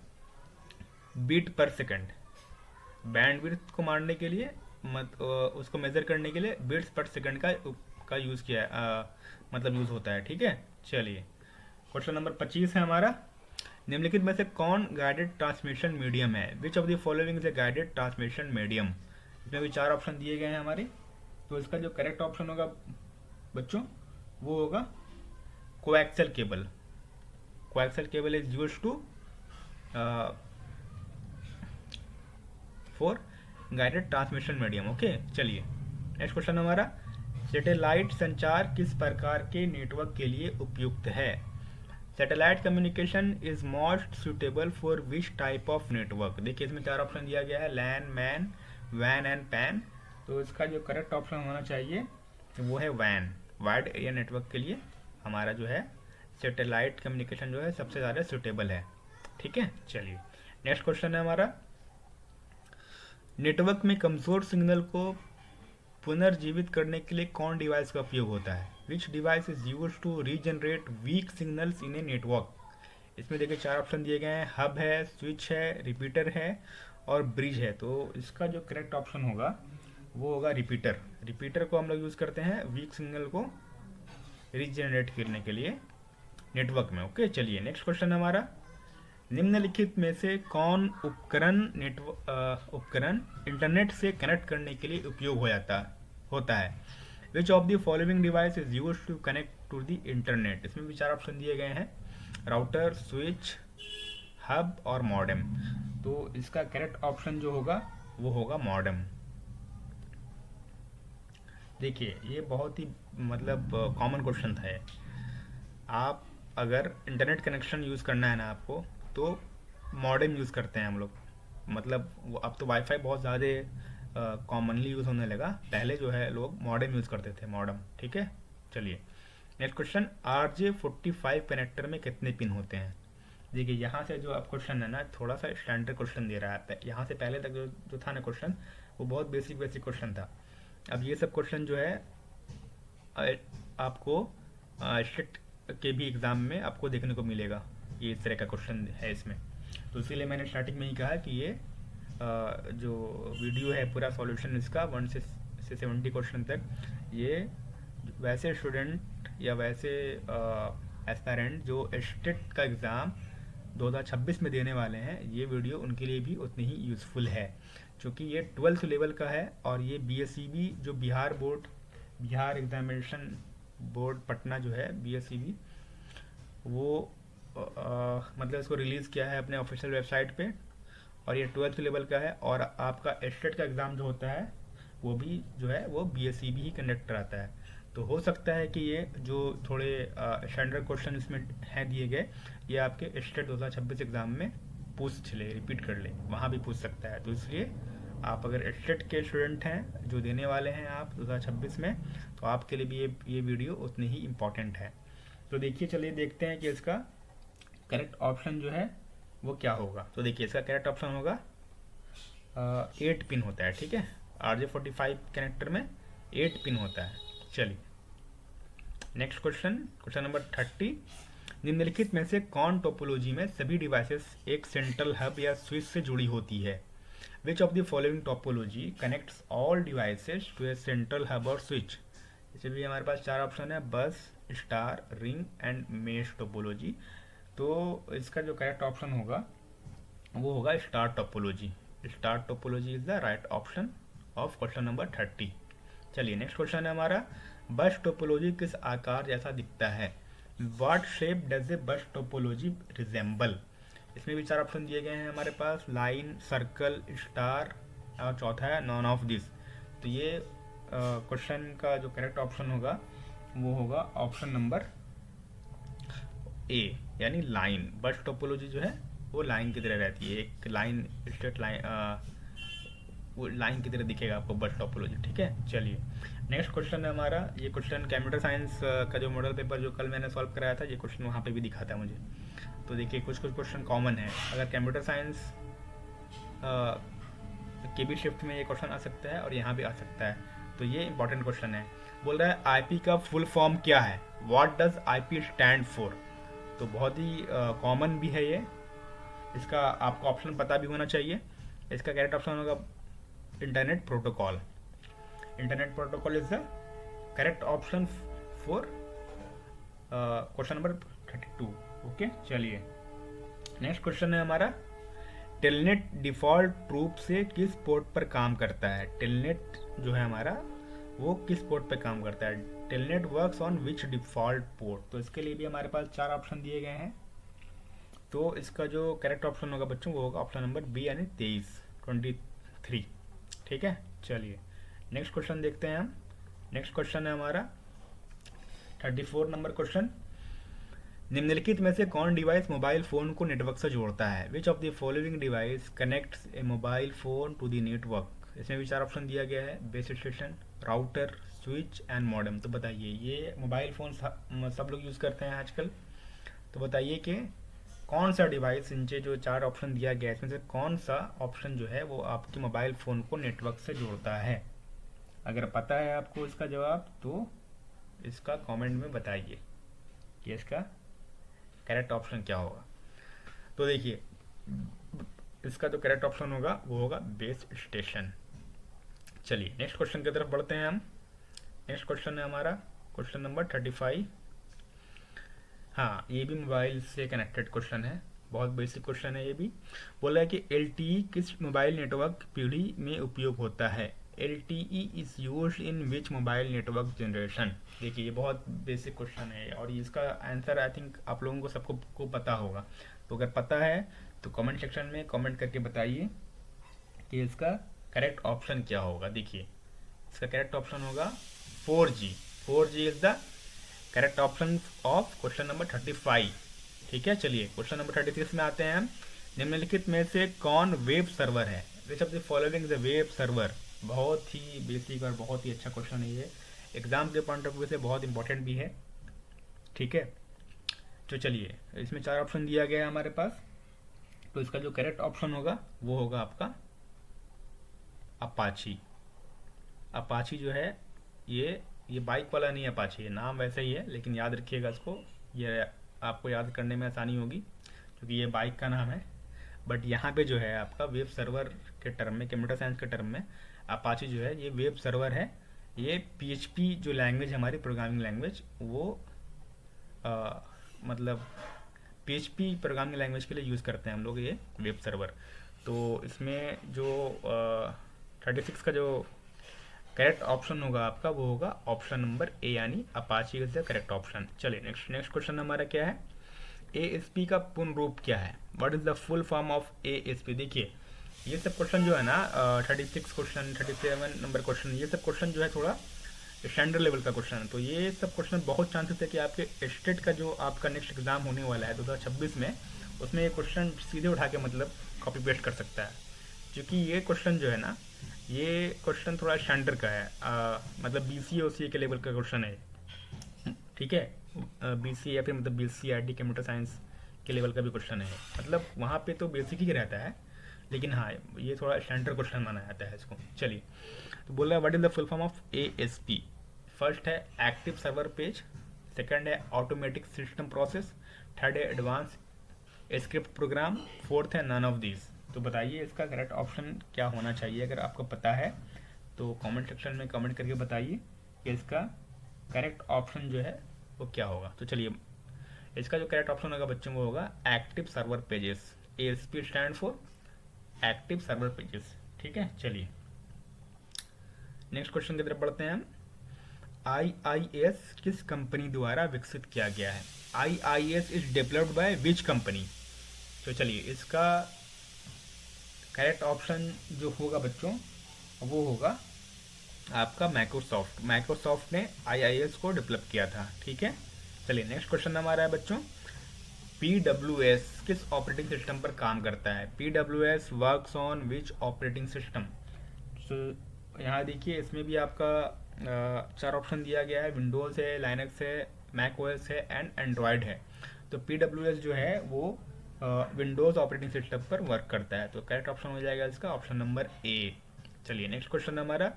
बीट पर सेकंड। बैंड विड्थ को मारने के लिए उसको मेजर करने के लिए बीट्स पर सेकंड का यूज़ किया है, मतलब यूज़ होता है, ठीक है। चलिए क्वेश्चन नंबर 25 है हमारा, निम्नलिखित में से कौन गाइडेड ट्रांसमिशन मीडियम है। Which of the following is A guided transmission medium. इसमें भी 4 ऑप्शन दिए गए हैं हमारे, तो इसका जो करेक्ट ऑप्शन होगा बच्चों वो होगा coaxial cable. Coaxial cable is used to for guided transmission medium, okay. चलिए नेक्स्ट क्वेश्चन हमारा, सैटेलाइट संचार किस प्रकार के नेटवर्क के लिए उपयुक्त है। Satellite communication is most suitable for which type of network. देखिए इसमें 4 ऑप्शन दिया गया है, लैन, मैन, वैन एंड पैन। तो इसका जो करेक्ट ऑप्शन होना चाहिए वो है वैन, वाइड एरिया नेटवर्क के लिए हमारा जो है सैटेलाइट कम्युनिकेशन जो है सबसे ज़्यादा सुटेबल है। ठीक है, चलिए नेक्स्ट क्वेश्चन है हमारा, नेटवर्क में कमज़ोर सिग्नल को पुनर्जीवित करने के लिए कौन डिवाइस का उपयोग होता है? Which device is use to regenerate weak signals in a network? इसमें देखिए 4 ऑप्शन दिए गए हैं, हब है, स्विच है, रिपीटर है और ब्रिज है। तो इसका जो करेक्ट ऑप्शन होगा वो होगा रिपीटर। रिपीटर को हम लोग यूज़ करते हैं वीक सिग्नल को रीजनरेट करने के लिए नेटवर्क में। ओके, चलिए नेक्स्ट क्वेश्चन है हमारा, निम्नलिखित में से कौन उपकरण इंटरनेट से कनेक्ट करने के लिए उपयोग होता है? Which of the following device is use to connect to the internet? इसमें भी 4 ऑप्शन दिए गए हैं, राउटर, स्विच, हब और मॉडेम। तो इसका करेक्ट ऑप्शन जो होगा वो होगा मॉडेम। देखिए ये बहुत ही मतलब कॉमन क्वेश्चन था ये। आप अगर इंटरनेट कनेक्शन यूज़ करना है ना आपको, तो मॉडेम यूज़ करते हैं हम लोग। मतलब अब तो वाईफाई बहुत ज़्यादा कॉमनली यूज़ होने लगा, पहले जो है लोग मॉडेम यूज़ करते थे, मॉडेम। ठीक है, चलिए नेक्स्ट क्वेश्चन, RJ45 कनेक्टर में कितने पिन होते हैं? देखिए यहाँ से जो आप क्वेश्चन है ना, थोड़ा सा स्टैंडर्ड क्वेश्चन दे रहा है। यहाँ से पहले तक जो था ना क्वेश्चन, वो बहुत बेसिक क्वेश्चन था। अब ये सब क्वेश्चन जो है आपको स्टेट के भी एग्ज़ाम में आपको देखने को मिलेगा, ये इस तरह का क्वेश्चन है इसमें। तो इसीलिए मैंने स्टार्टिंग में ही कहा कि ये जो वीडियो है पूरा सॉल्यूशन इसका 1 से 70 क्वेश्चन तक, ये वैसे स्टूडेंट या वैसे एस्पायरेंट जो स्टेट का एग्ज़ाम 2026 में देने वाले हैं, ये वीडियो उनके लिए भी उतनी ही यूज़फुल है, क्योंकि ये 12th लेवल का है। और ये BSEB जो बिहार एग्जामिनेशन बोर्ड पटना जो है BSEB, वो मतलब इसको रिलीज़ किया है अपने ऑफिशियल वेबसाइट पे, और ये 12th लेवल का है। और आपका स्टेट का एग्ज़ाम जो होता है वो भी जो है वो BSEB ही कंडक्ट कराता है। तो हो सकता है कि ये जो थोड़े स्टैंडर्ड क्वेश्चन इसमें हैं दिए गए, ये आपके स्टेट 2026 एग्ज़ाम में पूछ ले, रिपीट कर ले, वहाँ भी पूछ सकता है। तो इसलिए आप अगर स्टेट के स्टूडेंट हैं जो देने वाले हैं आप 2026 में, तो आपके लिए भी ये वीडियो उतनी ही इम्पॉर्टेंट है। तो देखिए, चलिए देखते हैं कि इसका करेक्ट ऑप्शन जो है वो क्या होगा। तो देखिए इसका करेक्ट ऑप्शन होगा 8 पिन होता है। ठीक है, RJ45 कनेक्टर में 8 पिन होता है। चलिए नेक्स्ट क्वेश्चन नंबर 30, निम्नलिखित में से कौन टोपोलॉजी में सभी डिवाइसेस एक सेंट्रल हब या स्विच से जुड़ी होती है? Which of the following topology connects all devices to a central hub और स्विच? इसे भी हमारे पास 4 ऑप्शन है, bus, star, ring and mesh topology. तो इसका जो करेक्ट ऑप्शन होगा वो होगा star topology. Star topology is the right option of question number 30। चलिए नेक्स्ट क्वेश्चन है हमारा, बस टोपोलॉजी किस आकार जैसा दिखता है? व्हाट शेप डज ए बस टोपोलॉजी रिजेंबल? इसमें भी 4 ऑप्शन दिए गए हैं हमारे पास, लाइन, सर्कल, स्टार और चौथा है नॉन ऑफ दिस। तो ये क्वेश्चन का जो करेक्ट ऑप्शन होगा वो होगा ऑप्शन नंबर ए, यानी लाइन। बस टोपोलॉजी जो है वो लाइन की तरह रहती है, एक लाइन, स्ट्रेट लाइन, वो लाइन की तरह दिखेगा आपको बस टोपोलॉजी। ठीक है, चलिए नेक्स्ट क्वेश्चन है हमारा, ये क्वेश्चन कंप्यूटर साइंस का जो मॉडल पेपर जो कल मैंने सॉल्व कराया था, ये क्वेश्चन वहाँ पे भी दिखा था मुझे। तो देखिए कुछ क्वेश्चन कॉमन है, अगर कंप्यूटर साइंस के भी शिफ्ट में ये क्वेश्चन आ सकता है और यहाँ भी आ सकता है। तो ये इंपॉर्टेंट क्वेश्चन है, बोल रहा है IP का फुल फॉर्म क्या है? What does IP stand for? तो बहुत ही कॉमन भी है ये, इसका आपको ऑप्शन पता भी होना चाहिए। इसका करेक्ट ऑप्शन होगा internet protocol. Internet protocol is the correct option for question number 32। Okay, चलिए नेक्स्ट क्वेश्चन है हमारा, टेलनेट डिफ़ॉल्ट रूप से किस पोर्ट पर काम करता है? टेलनेट जो है हमारा वो किस पोर्ट पर काम करता है? Telnet works on which default port? तो इसके लिए भी हमारे पास 4 ऑप्शन दिए गए हैं। तो इसका जो करेक्ट ऑप्शन होगा बच्चों वो होगा ऑप्शन नंबर बी, यानी 23। ठीक है, चलिए नेक्स्ट क्वेश्चन देखते हैं हम। नेक्स्ट क्वेश्चन है हमारा 34 नंबर क्वेश्चन, निम्नलिखित में से कौन डिवाइस मोबाइल फ़ोन को नेटवर्क से जोड़ता है? Which of the following device connects a mobile phone to the network? इसमें भी 4 ऑप्शन दिया गया है, base station, router, switch and modem. तो बताइए, ये मोबाइल फ़ोन सब लोग यूज़ करते हैं आजकल। तो बताइए कि कौन सा डिवाइस, इनसे जो 4 ऑप्शन दिया गया है इसमें से कौन सा ऑप्शन जो है वो आपके मोबाइल फ़ोन को नेटवर्क से जोड़ता है। अगर पता है आपको इसका जवाब तो इसका कमेंट में बताइए कि इसका करेक्ट ऑप्शन क्या होगा। तो देखिए, इसका जो करेक्ट ऑप्शन होगा वो होगा बेस स्टेशन। चलिए नेक्स्ट क्वेश्चन की तरफ बढ़ते हैं हम। नेक्स्ट क्वेश्चन है हमारा क्वेश्चन नंबर 35। हाँ, ये भी मोबाइल से कनेक्टेड क्वेश्चन है, बहुत बेसिक क्वेश्चन है ये भी। बोला है कि LTE किस मोबाइल नेटवर्क पीढ़ी में उपयोग होता है। LTE is used in which mobile network generation. देखिए, ये बहुत बेसिक क्वेश्चन है और इसका आंसर आई थिंक आप लोगों को सबको को पता होगा। तो अगर पता है तो कमेंट सेक्शन में कमेंट करके बताइए कि इसका करेक्ट ऑप्शन क्या होगा। देखिए, इसका करेक्ट ऑप्शन होगा 4G। 4G is the correct option of question number 35। ठीक है, चलिए क्वेश्चन नंबर 36 में आते हैं हम। निम्नलिखित में से कौन वेब सर्वर है। Which of the following is a web server. बहुत ही बेसिक और बहुत ही अच्छा क्वेश्चन है ये, एग्जाम के पॉइंट ऑफ व्यू से बहुत इंपॉर्टेंट भी है। ठीक है, तो चलिए, इसमें 4 ऑप्शन दिया गया है हमारे पास। तो इसका जो करेक्ट ऑप्शन होगा वो होगा आपका अपाची। अपाची जो है ये बाइक वाला नहीं है अपाची, ये नाम वैसे ही है, लेकिन याद रखिएगा इसको, ये आपको याद करने में आसानी होगी क्योंकि ये बाइक का नाम है। बट यहाँ पे जो है आपका वेब सर्वर के टर्म में, कंप्यूटर साइंस के टर्म में अपाची जो है ये वेब सर्वर है। ये PHP जो लैंग्वेज है हमारी प्रोग्रामिंग लैंग्वेज, वो मतलब PHP प्रोग्रामिंग लैंग्वेज के लिए यूज़ करते हैं हम लोग ये वेब सर्वर। तो इसमें जो 36 का जो करेक्ट ऑप्शन होगा आपका वो होगा ऑप्शन नंबर ए, यानी Apache is the correct option. चलिए नेक्स्ट क्वेश्चन हमारा क्या है। ASP का पूर्ण रूप क्या है। What is the full form of ASP। देखिए, ये सब क्वेश्चन जो है ना 36 क्वेश्चन, 37 नंबर क्वेश्चन, ये सब क्वेश्चन जो है थोड़ा स्टैंडर्ड लेवल का क्वेश्चन है। तो ये सब क्वेश्चन बहुत चांसेस है कि आपके स्टेट का जो आपका नेक्स्ट एग्जाम होने वाला है 2026 में, उसमें ये क्वेश्चन सीधे उठा के मतलब कॉपी पेस्ट कर सकता है। क्योंकि ये क्वेश्चन जो है ना, ये क्वेश्चन थोड़ा स्टैंडर्ड का है, मतलब BCA OCA के लेवल का क्वेश्चन है। ठीक है, BCA या फिर मतलब BCIT कंप्यूटर साइंस के लेवल का भी क्वेश्चन है। मतलब वहाँ पे तो बेसिक ही रहता है, लेकिन हाँ ये थोड़ा स्टैंडर्ड क्वेश्चन माना जाता है इसको। चलिए, तो बोल रहा है what is the full form of ASP। First है एक्टिव सर्वर पेज, सेकंड है ऑटोमेटिक सिस्टम प्रोसेस, थर्ड है एडवांस स्क्रिप्ट प्रोग्राम, फोर्थ है नन ऑफ दीज। तो बताइए इसका करेक्ट ऑप्शन क्या होना चाहिए। अगर आपको पता है तो कमेंट सेक्शन में कमेंट करके बताइए कि इसका करेक्ट ऑप्शन जो है वो क्या होगा। तो चलिए, इसका जो करेक्ट ऑप्शन होगा बच्चों वो होगा active server pages. ASP stand for active server pages. ठीक है, चलिए नेक्स्ट क्वेश्चन की तरफ बढ़ते हैं हम। IIS किस कंपनी द्वारा विकसित किया गया है। IIS is developed by which company. तो चलिए, इसका करेक्ट ऑप्शन जो होगा बच्चों वो होगा आपका माइक्रोसॉफ्ट। माइक्रोसॉफ्ट ने IIS को डेवलप किया था। ठीक है, चलिए नेक्स्ट क्वेश्चन हमारा है बच्चों, PWS किस ऑपरेटिंग सिस्टम पर काम करता है। PWS works on which operating system. तो यहाँ देखिए, इसमें भी आपका 4 ऑप्शन दिया गया है, विंडोज़ है, लाइनक्स है, मैक OS है एंड एंड्रॉयड है। तो PWS जो है वो विंडोज़ ऑपरेटिंग सिस्टम पर वर्क करता है। तो करेक्ट ऑप्शन हो जाएगा इसका ऑप्शन नंबर A। चलिए नेक्स्ट क्वेश्चन हमारा,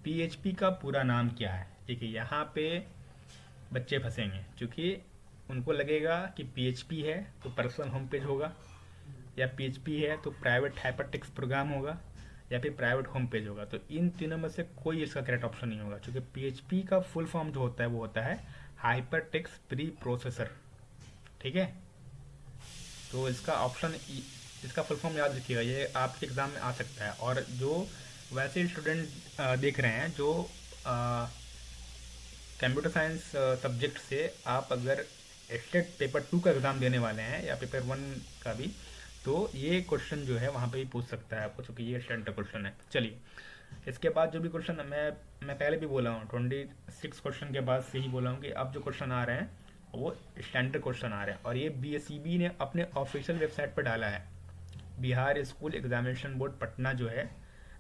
PHP का पूरा नाम क्या है। देखिए, यहाँ पे बच्चे फंसेंगे क्योंकि उनको लगेगा कि PHP है तो पर्सनल होम पेज होगा, या PHP है तो प्राइवेट हाइपरटेक्स्ट प्रोग्राम होगा, या फिर प्राइवेट होम पेज होगा। तो इन तीनों में से कोई इसका करेक्ट ऑप्शन नहीं होगा, क्योंकि PHP का फुल फॉर्म जो होता है वो होता है हाइपरटेक्स्ट प्री प्रोसेसर। ठीक है, तो इसका ऑप्शन, इसका फुल फॉर्म याद रखिएगा, ये आपके एग्जाम में आ सकता है। और जो वैसे स्टूडेंट देख रहे हैं जो कंप्यूटर साइंस सब्जेक्ट से आप अगर स्टेट पेपर 2 का एग्ज़ाम देने वाले हैं या पेपर 1 का भी, तो ये क्वेश्चन जो है वहाँ पे भी पूछ सकता है आपको, क्योंकि ये स्टैंडर्ड क्वेश्चन है। चलिए, इसके बाद जो भी क्वेश्चन मैं पहले भी बोला हूँ 26 क्वेश्चन के बाद से ही बोला हूँ कि अब जो क्वेश्चन आ रहे हैं वो स्टैंडर्ड क्वेश्चन आ रहे हैं, और ये BSEB ने अपने ऑफिशियल वेबसाइट पर डाला है। Bihar school examination board Patna जो है,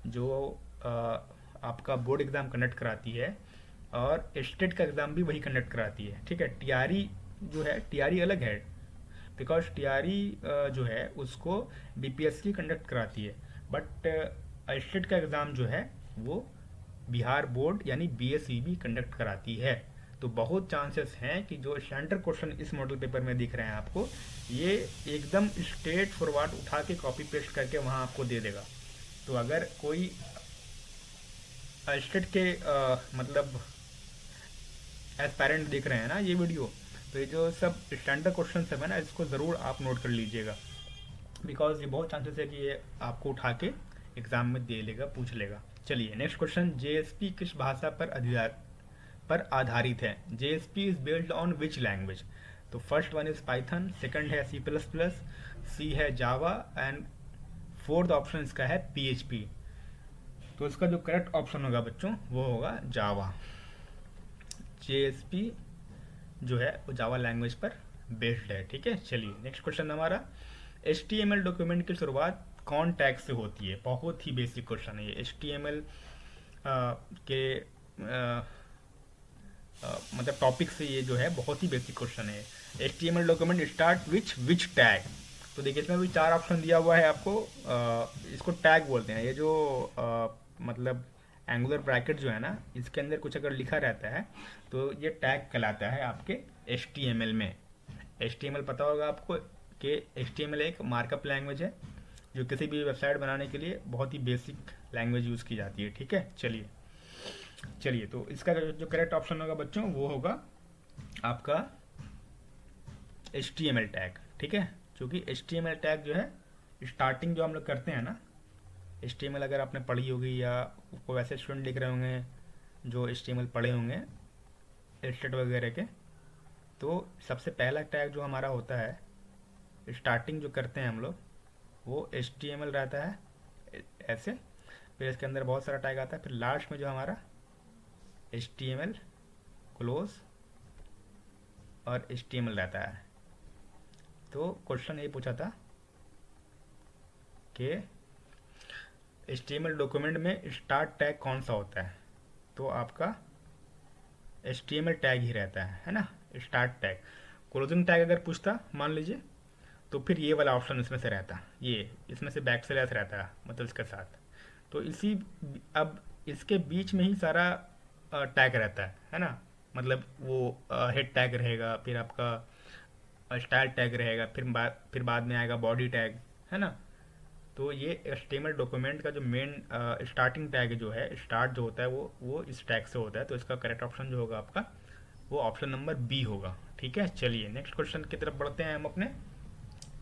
जो आपका बोर्ड एग्ज़ाम कंडक्ट कराती है, और स्टेट का एग्ज़ाम भी वही कंडक्ट कराती है, ठीक है। टीआरई जो है, टीआरई अलग है, बिकॉज टीआरई जो है उसको बीपीएससी कंडक्ट कराती है, बट स्टेट का एग्ज़ाम जो है वो बिहार बोर्ड यानी बीएसईबी कंडक्ट कराती है। तो बहुत चांसेस हैं कि जो स्टैंडर्ड क्वेश्चन इस मॉडल पेपर में दिख रहे हैं आपको, ये एकदम स्ट्रेट फॉरवर्ड उठा के कॉपी पेस्ट करके वहाँ आपको दे देगा। तो अगर कोई स्टेट के मतलब एस्पायरेंट देख रहे हैं ना ये वीडियो, तो ये जो सब स्टैंडर्ड क्वेश्चन सब है ना, इसको ज़रूर आप नोट कर लीजिएगा, बिकॉज ये बहुत चांसेस है कि ये आपको उठा के एग्जाम में दे लेगा, पूछ लेगा। चलिए नेक्स्ट क्वेश्चन, जेएसपी किस भाषा पर आधारित है? JSP is build on which language? तो first one is Python, second है सी प्लस प्लस, सी है जावा एंड फोर्थ ऑप्शन इसका है पीएचपी। तो इसका जो करेक्ट ऑप्शन होगा बच्चों वो होगा जावा। जेएसपी जो है वो जावा लैंग्वेज पर बेस्ड है, ठीक है। चलिए नेक्स्ट क्वेश्चन हमारा, HTML डॉक्यूमेंट की शुरुआत कौन टैग से होती है? बहुत ही बेसिक क्वेश्चन है ये। HTML के मतलब टॉपिक से ये जो है बहुत ही बेसिक क्वेश्चन है। HTML document start which tag? तो देखिए इसमें भी 4 ऑप्शन दिया हुआ है आपको। इसको टैग बोलते हैं। ये जो मतलब एंगुलर ब्रैकेट जो है ना, इसके अंदर कुछ अगर लिखा रहता है तो ये टैग कहलाता है आपके HTML में। HTML पता होगा आपको कि HTML एक मार्कअप लैंग्वेज है जो किसी भी वेबसाइट बनाने के लिए बहुत ही बेसिक लैंग्वेज यूज़ की जाती है, ठीक है। चलिए तो इसका जो करेक्ट ऑप्शन होगा बच्चों वो होगा आपका HTML टैग, ठीक है। क्योंकि HTML टैग जो है स्टार्टिंग जो हम लोग करते हैं ना, HTML अगर आपने पढ़ी होगी या कोई वैसे स्टूडेंट लिख रहे होंगे जो HTML पढ़े होंगे स्टेट वगैरह के, तो सबसे पहला टैग जो हमारा होता है स्टार्टिंग जो करते हैं हम लोग वो HTML रहता है ऐसे, फिर इसके अंदर बहुत सारा टैग आता है, फिर लास्ट में जो हमारा HTML क्लोज और HTML रहता है। तो क्वेश्चन ये पूछा था कि HTML डॉक्यूमेंट में स्टार्ट टैग कौन सा होता है? तो आपका HTML टैग ही रहता है ना, स्टार्ट टैग। क्लोजिंग टैग अगर पूछता मान लीजिए तो फिर ये वाला ऑप्शन इसमें से रहता, ये इसमें से बैक स्लैश रहता है मतलब इसके साथ। तो इसी अब इसके बीच में ही सारा टैग रहता है ना, मतलब वो हेड टैग रहेगा, फिर आपका स्टाइल टैग रहेगा, फिर बाद में आएगा बॉडी टैग, है ना। तो ये HTML डॉक्यूमेंट का जो मेन स्टार्टिंग टैग जो है, स्टार्ट जो होता है वो इस टैग से होता है। तो इसका करेक्ट ऑप्शन जो होगा आपका वो ऑप्शन नंबर बी होगा, ठीक है। चलिए नेक्स्ट क्वेश्चन की तरफ बढ़ते हैं हम अपने।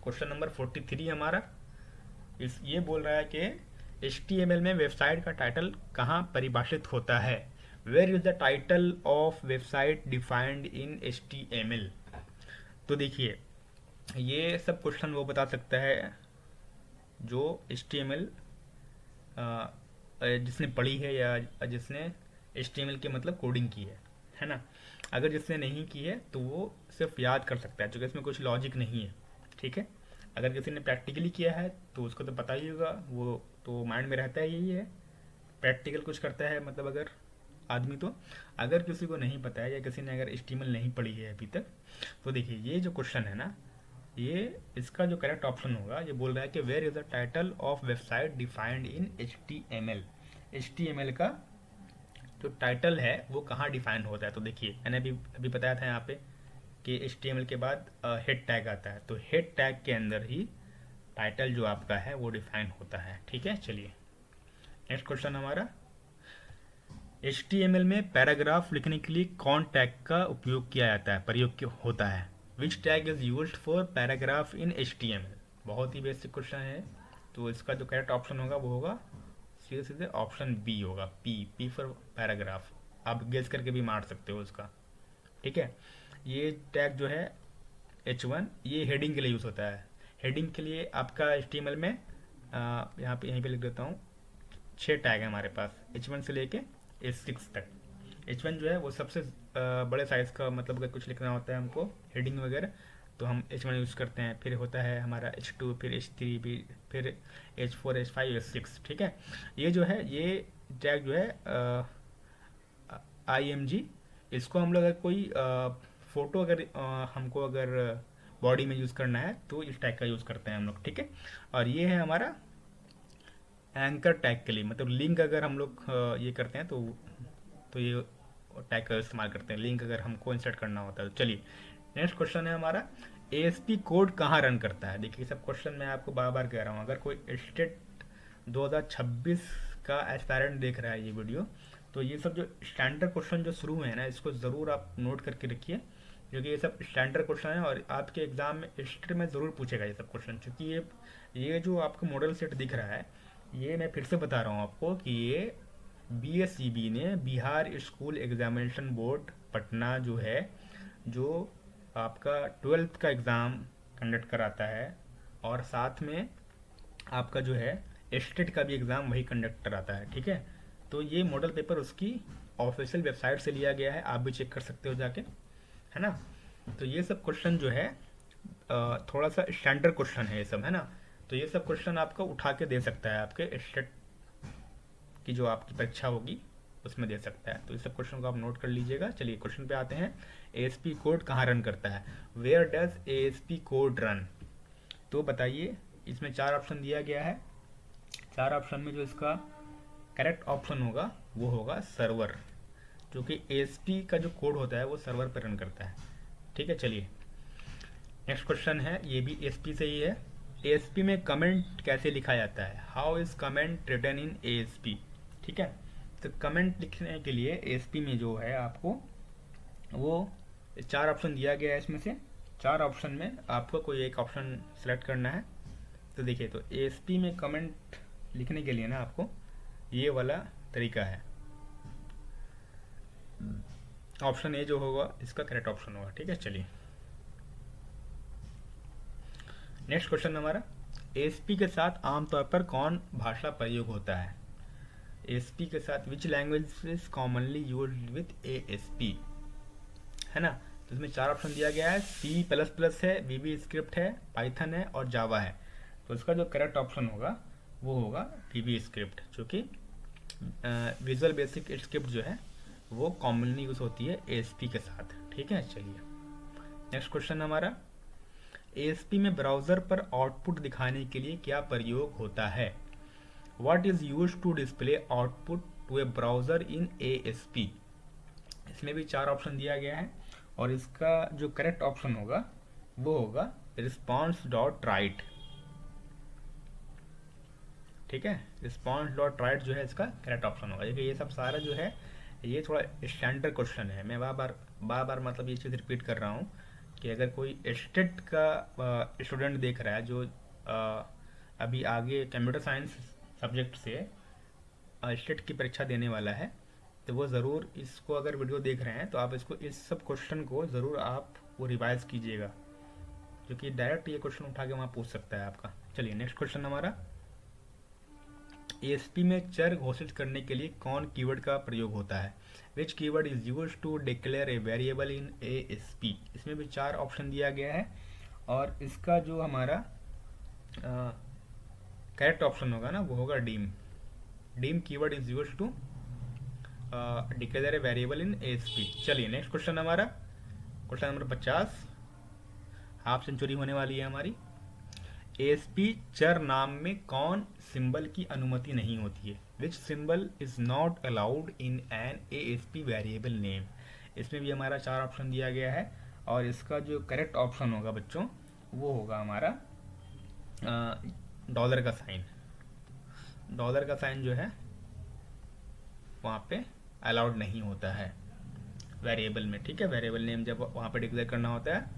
क्वेश्चन नंबर 43 हमारा ये बोल रहा है कि HTML में वेबसाइट का टाइटल कहाँ परिभाषित होता है? Where is the title of website defined in HTML? तो देखिए ये सब क्वेश्चन वो बता सकता है जो HTML जिसने पढ़ी है या जिसने HTML के मतलब कोडिंग की है ना। अगर जिसने नहीं की है तो वो सिर्फ याद कर सकता है, क्योंकि इसमें कुछ लॉजिक नहीं है, ठीक है। अगर किसी ने प्रैक्टिकली किया है तो उसको तो पता ही होगा, वो तो माइंड में रहता ही है प्रैक्टिकल कुछ करता है मतलब अगर आदमी। तो अगर किसी को नहीं पता है या किसी ने अगर HTML नहीं पढ़ी है अभी तक, तो देखिए ये जो क्वेश्चन है ना, ये इसका जो करेक्ट ऑप्शन होगा, ये बोल रहा है कि where is the title of website defined in HTML? HTML का जो टाइटल है वो कहाँ डिफाइन होता है? तो देखिए मैंने अभी बताया था यहाँ पे कि HTML के बाद हेड टैग आता है, तो हेड टैग के अंदर ही टाइटल जो आपका है वो डिफाइन होता है, ठीक है। चलिए नेक्स्ट क्वेश्चन हमारा, HTML में पैराग्राफ लिखने के लिए कौन टैग का उपयोग किया जाता है, प्रयोग होता है? Which tag is used for paragraph in HTML? बहुत ही बेसिक क्वेश्चन है। तो इसका जो करेक्ट ऑप्शन होगा वो होगा सीधे सीधे ऑप्शन बी होगा, पी फॉर पैराग्राफ। आप गेस करके भी मार सकते हो उसका, ठीक है। ये टैग जो है H1 ये हेडिंग के लिए यूज़ होता है। हेडिंग के लिए आपका HTML में यहीं पे लिख देता हूँ, 6 टैग है हमारे पास H1 से लेके H6 तक। H1 जो है वो सबसे बड़े साइज़ का, मतलब अगर कुछ लिखना होता है हमको हेडिंग वगैरह तो हम H1 यूज़ करते हैं। फिर होता है हमारा H2, फिर H3, फिर H4, H5, H6, ठीक है। ये जो है ये टैग जो है IMG, इसको हम लोग अगर कोई फोटो अगर हमको अगर बॉडी में यूज़ करना है तो इस टैग का यूज़ करते हैं हम लोग, ठीक है। और ये है हमारा एंकर टैग के लिए, मतलब लिंक अगर हम लोग ये करते हैं तो ये टैग का इस्तेमाल करते हैं, लिंक अगर हमको इंसर्ट करना होता है तो। चलिए नेक्स्ट क्वेश्चन है हमारा, ASP कोड कहाँ रन करता है। देखिए सब क्वेश्चन मैं आपको बार बार कह रहा हूँ, अगर कोई स्टेट 2026 का एस्पायरेंट देख रहा है ये वीडियो, तो ये सब जो स्टैंडर्ड क्वेश्चन जो शुरू हुए हैं ना, इसको ज़रूर आप नोट करके रखिए, क्योंकि ये सब स्टैंडर्ड क्वेश्चन है और आपके एग्जाम में हिस्ट्री में ज़रूर पूछेगा ये सब क्वेश्चन। क्योंकि ये जो आपको मॉडल सेट दिख रहा है, ये मैं फिर से बता रहा हूँ आपको कि ये BSEB ने, Bihar school examination board Patna जो है, जो आपका 12th का एग्ज़ाम कंडक्ट कराता है और साथ में आपका जो है स्टेट का भी एग्ज़ाम वही कंडक्ट कराता है, ठीक है। तो ये मॉडल पेपर उसकी ऑफिशियल वेबसाइट से लिया गया है, आप भी चेक कर सकते हो जाके, है ना। तो ये सब क्वेश्चन जो है थोड़ा सा स्टैंडर्ड क्वेश्चन है ये सब, है ना। तो ये सब क्वेश्चन आपको उठा के दे सकता है, आपके स्टेट की जो आपकी परीक्षा होगी उसमें दे सकता है। तो इस सब क्वेश्चन को आप नोट कर लीजिएगा। चलिए क्वेश्चन पे आते हैं, ASP कोड कहाँ रन करता है, where does ASP code run. तो बताइए, इसमें 4 ऑप्शन दिया गया है, 4 ऑप्शन में जो इसका करेक्ट ऑप्शन होगा वो होगा सर्वर, जो कि ASP का जो कोड होता है वो सर्वर पर रन करता है, ठीक है। चलिए नेक्स्ट क्वेश्चन है, ये भी ASP से ही है। ASP में कमेंट कैसे लिखा जाता है, how is comment written in ASP, ठीक है। तो कमेंट लिखने के लिए ASP में जो है आपको वो 4 ऑप्शन दिया गया है, इसमें से 4 ऑप्शन में आपको कोई एक ऑप्शन सेलेक्ट करना है। तो देखिए, तो ASP में कमेंट लिखने के लिए ना आपको ये वाला तरीका है, ऑप्शन ए जो होगा इसका करेक्ट ऑप्शन होगा, ठीक है। चलिए नेक्स्ट क्वेश्चन हमारा, ASP के साथ आमतौर पर कौन भाषा प्रयोग होता है। ASP के साथ which language is commonly used with ASP, है ना। तो इसमें 4 ऑप्शन दिया गया है, C++ है, VB स्क्रिप्ट है, पाइथन है और जावा है। तो इसका जो करेक्ट ऑप्शन होगा वो होगा VB स्क्रिप्ट, जो कि विजुअल बेसिक स्क्रिप्ट जो है वो कॉमनली यूज होती है ASP के साथ, ठीक है। चलिए नेक्स्ट क्वेश्चन हमारा, ASP में ब्राउज़र पर आउटपुट दिखाने के लिए क्या प्रयोग होता है। What is used to display output to a browser in ASP। इसमें भी 4 ऑप्शन दिया गया है और इसका जो करेक्ट ऑप्शन होगा वो होगा response.write, ठीक है। response.write जो है इसका करेक्ट ऑप्शन होगा। देखिए ये सब सारा जो है ये थोड़ा स्टैंडर्ड क्वेश्चन है, मैं बार बार मतलब ये चीज़ रिपीट कर रहा हूँ कि अगर कोई स्टेट का स्टूडेंट देख रहा है जो अभी आगे कंप्यूटर साइंस सब्जेक्ट से स्टेट की परीक्षा देने वाला है, तो वो ज़रूर इसको अगर वीडियो देख रहे हैं तो आप इसको इस सब क्वेश्चन को ज़रूर आप वो रिवाइज कीजिएगा, क्योंकि डायरेक्ट ये क्वेश्चन उठा के वहाँ पूछ सकता है आपका। चलिए नेक्स्ट क्वेश्चन हमारा, ASP में चर घोषित करने के लिए कौन कीवर्ड का प्रयोग होता है। Which keyword is use to declare a variable in ASP। इसमें भी 4 ऑप्शन दिया गया है और इसका जो हमारा करेक्ट ऑप्शन होगा ना वो होगा dim keyword is use to declare a variable in ASP। चलिए नेक्स्ट क्वेश्चन हमारा, क्वेश्चन नंबर 50, हाफ सेंचुरी होने वाली है हमारी। ASP चर नाम में कौन सिंबल की अनुमति नहीं होती है। विच symbol is not allowed in an ASP variable name. इसमें भी हमारा 4 ऑप्शन दिया गया है और इसका जो करेक्ट ऑप्शन होगा बच्चों वो होगा हमारा डॉलर का साइन। डॉलर का साइन जो है वहाँ पे अलाउड नहीं होता है वेरिएबल में, ठीक है। वेरिएबल नेम जब वहाँ पे डिक्लेयर करना होता है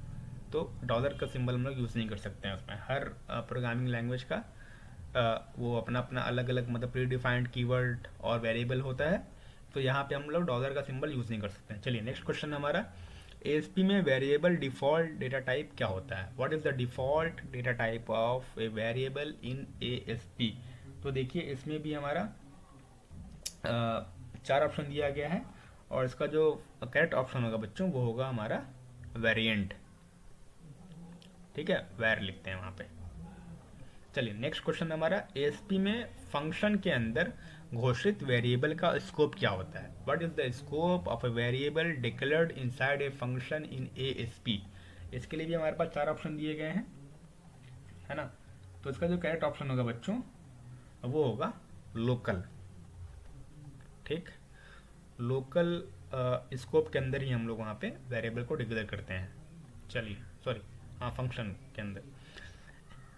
तो डॉलर का सिंबल हम लोग यूज़ नहीं कर सकते हैं उसमें। हर प्रोग्रामिंग लैंग्वेज का वो अपना अपना अलग अलग मतलब प्री डिफाइंड कीवर्ड और वेरिएबल होता है, तो यहाँ पे हम लोग डॉलर का सिंबल यूज़ नहीं कर सकते हैं। चलिए नेक्स्ट क्वेश्चन हमारा, ASP में वेरिएबल डिफ़ॉल्ट डेटा टाइप क्या होता है। What is the default data type of A variable in ASP। तो देखिए इसमें भी हमारा 4 ऑप्शन दिया गया है और इसका जो करेक्ट ऑप्शन होगा बच्चों वो होगा हमारा वेरिएंट, ठीक है, वैर लिखते हैं वहाँ पे। चलिए नेक्स्ट क्वेश्चन हमारा, ASP में फंक्शन के अंदर घोषित वेरिएबल का स्कोप क्या होता है? What is the scope of a variable declared inside a function in ASP? इसके लिए भी हमारे पास 4 ऑप्शन दिए गए हैं, है ना। तो इसका जो करेक्ट ऑप्शन होगा बच्चों वो होगा लोकल। ठीक, लोकल स्कोप के अंदर ही हम लोग वहाँ पे वेरिएबल को डिक्लेयर करते हैं। चलिए सॉरी, हाँ, फंक्शन के अंदर।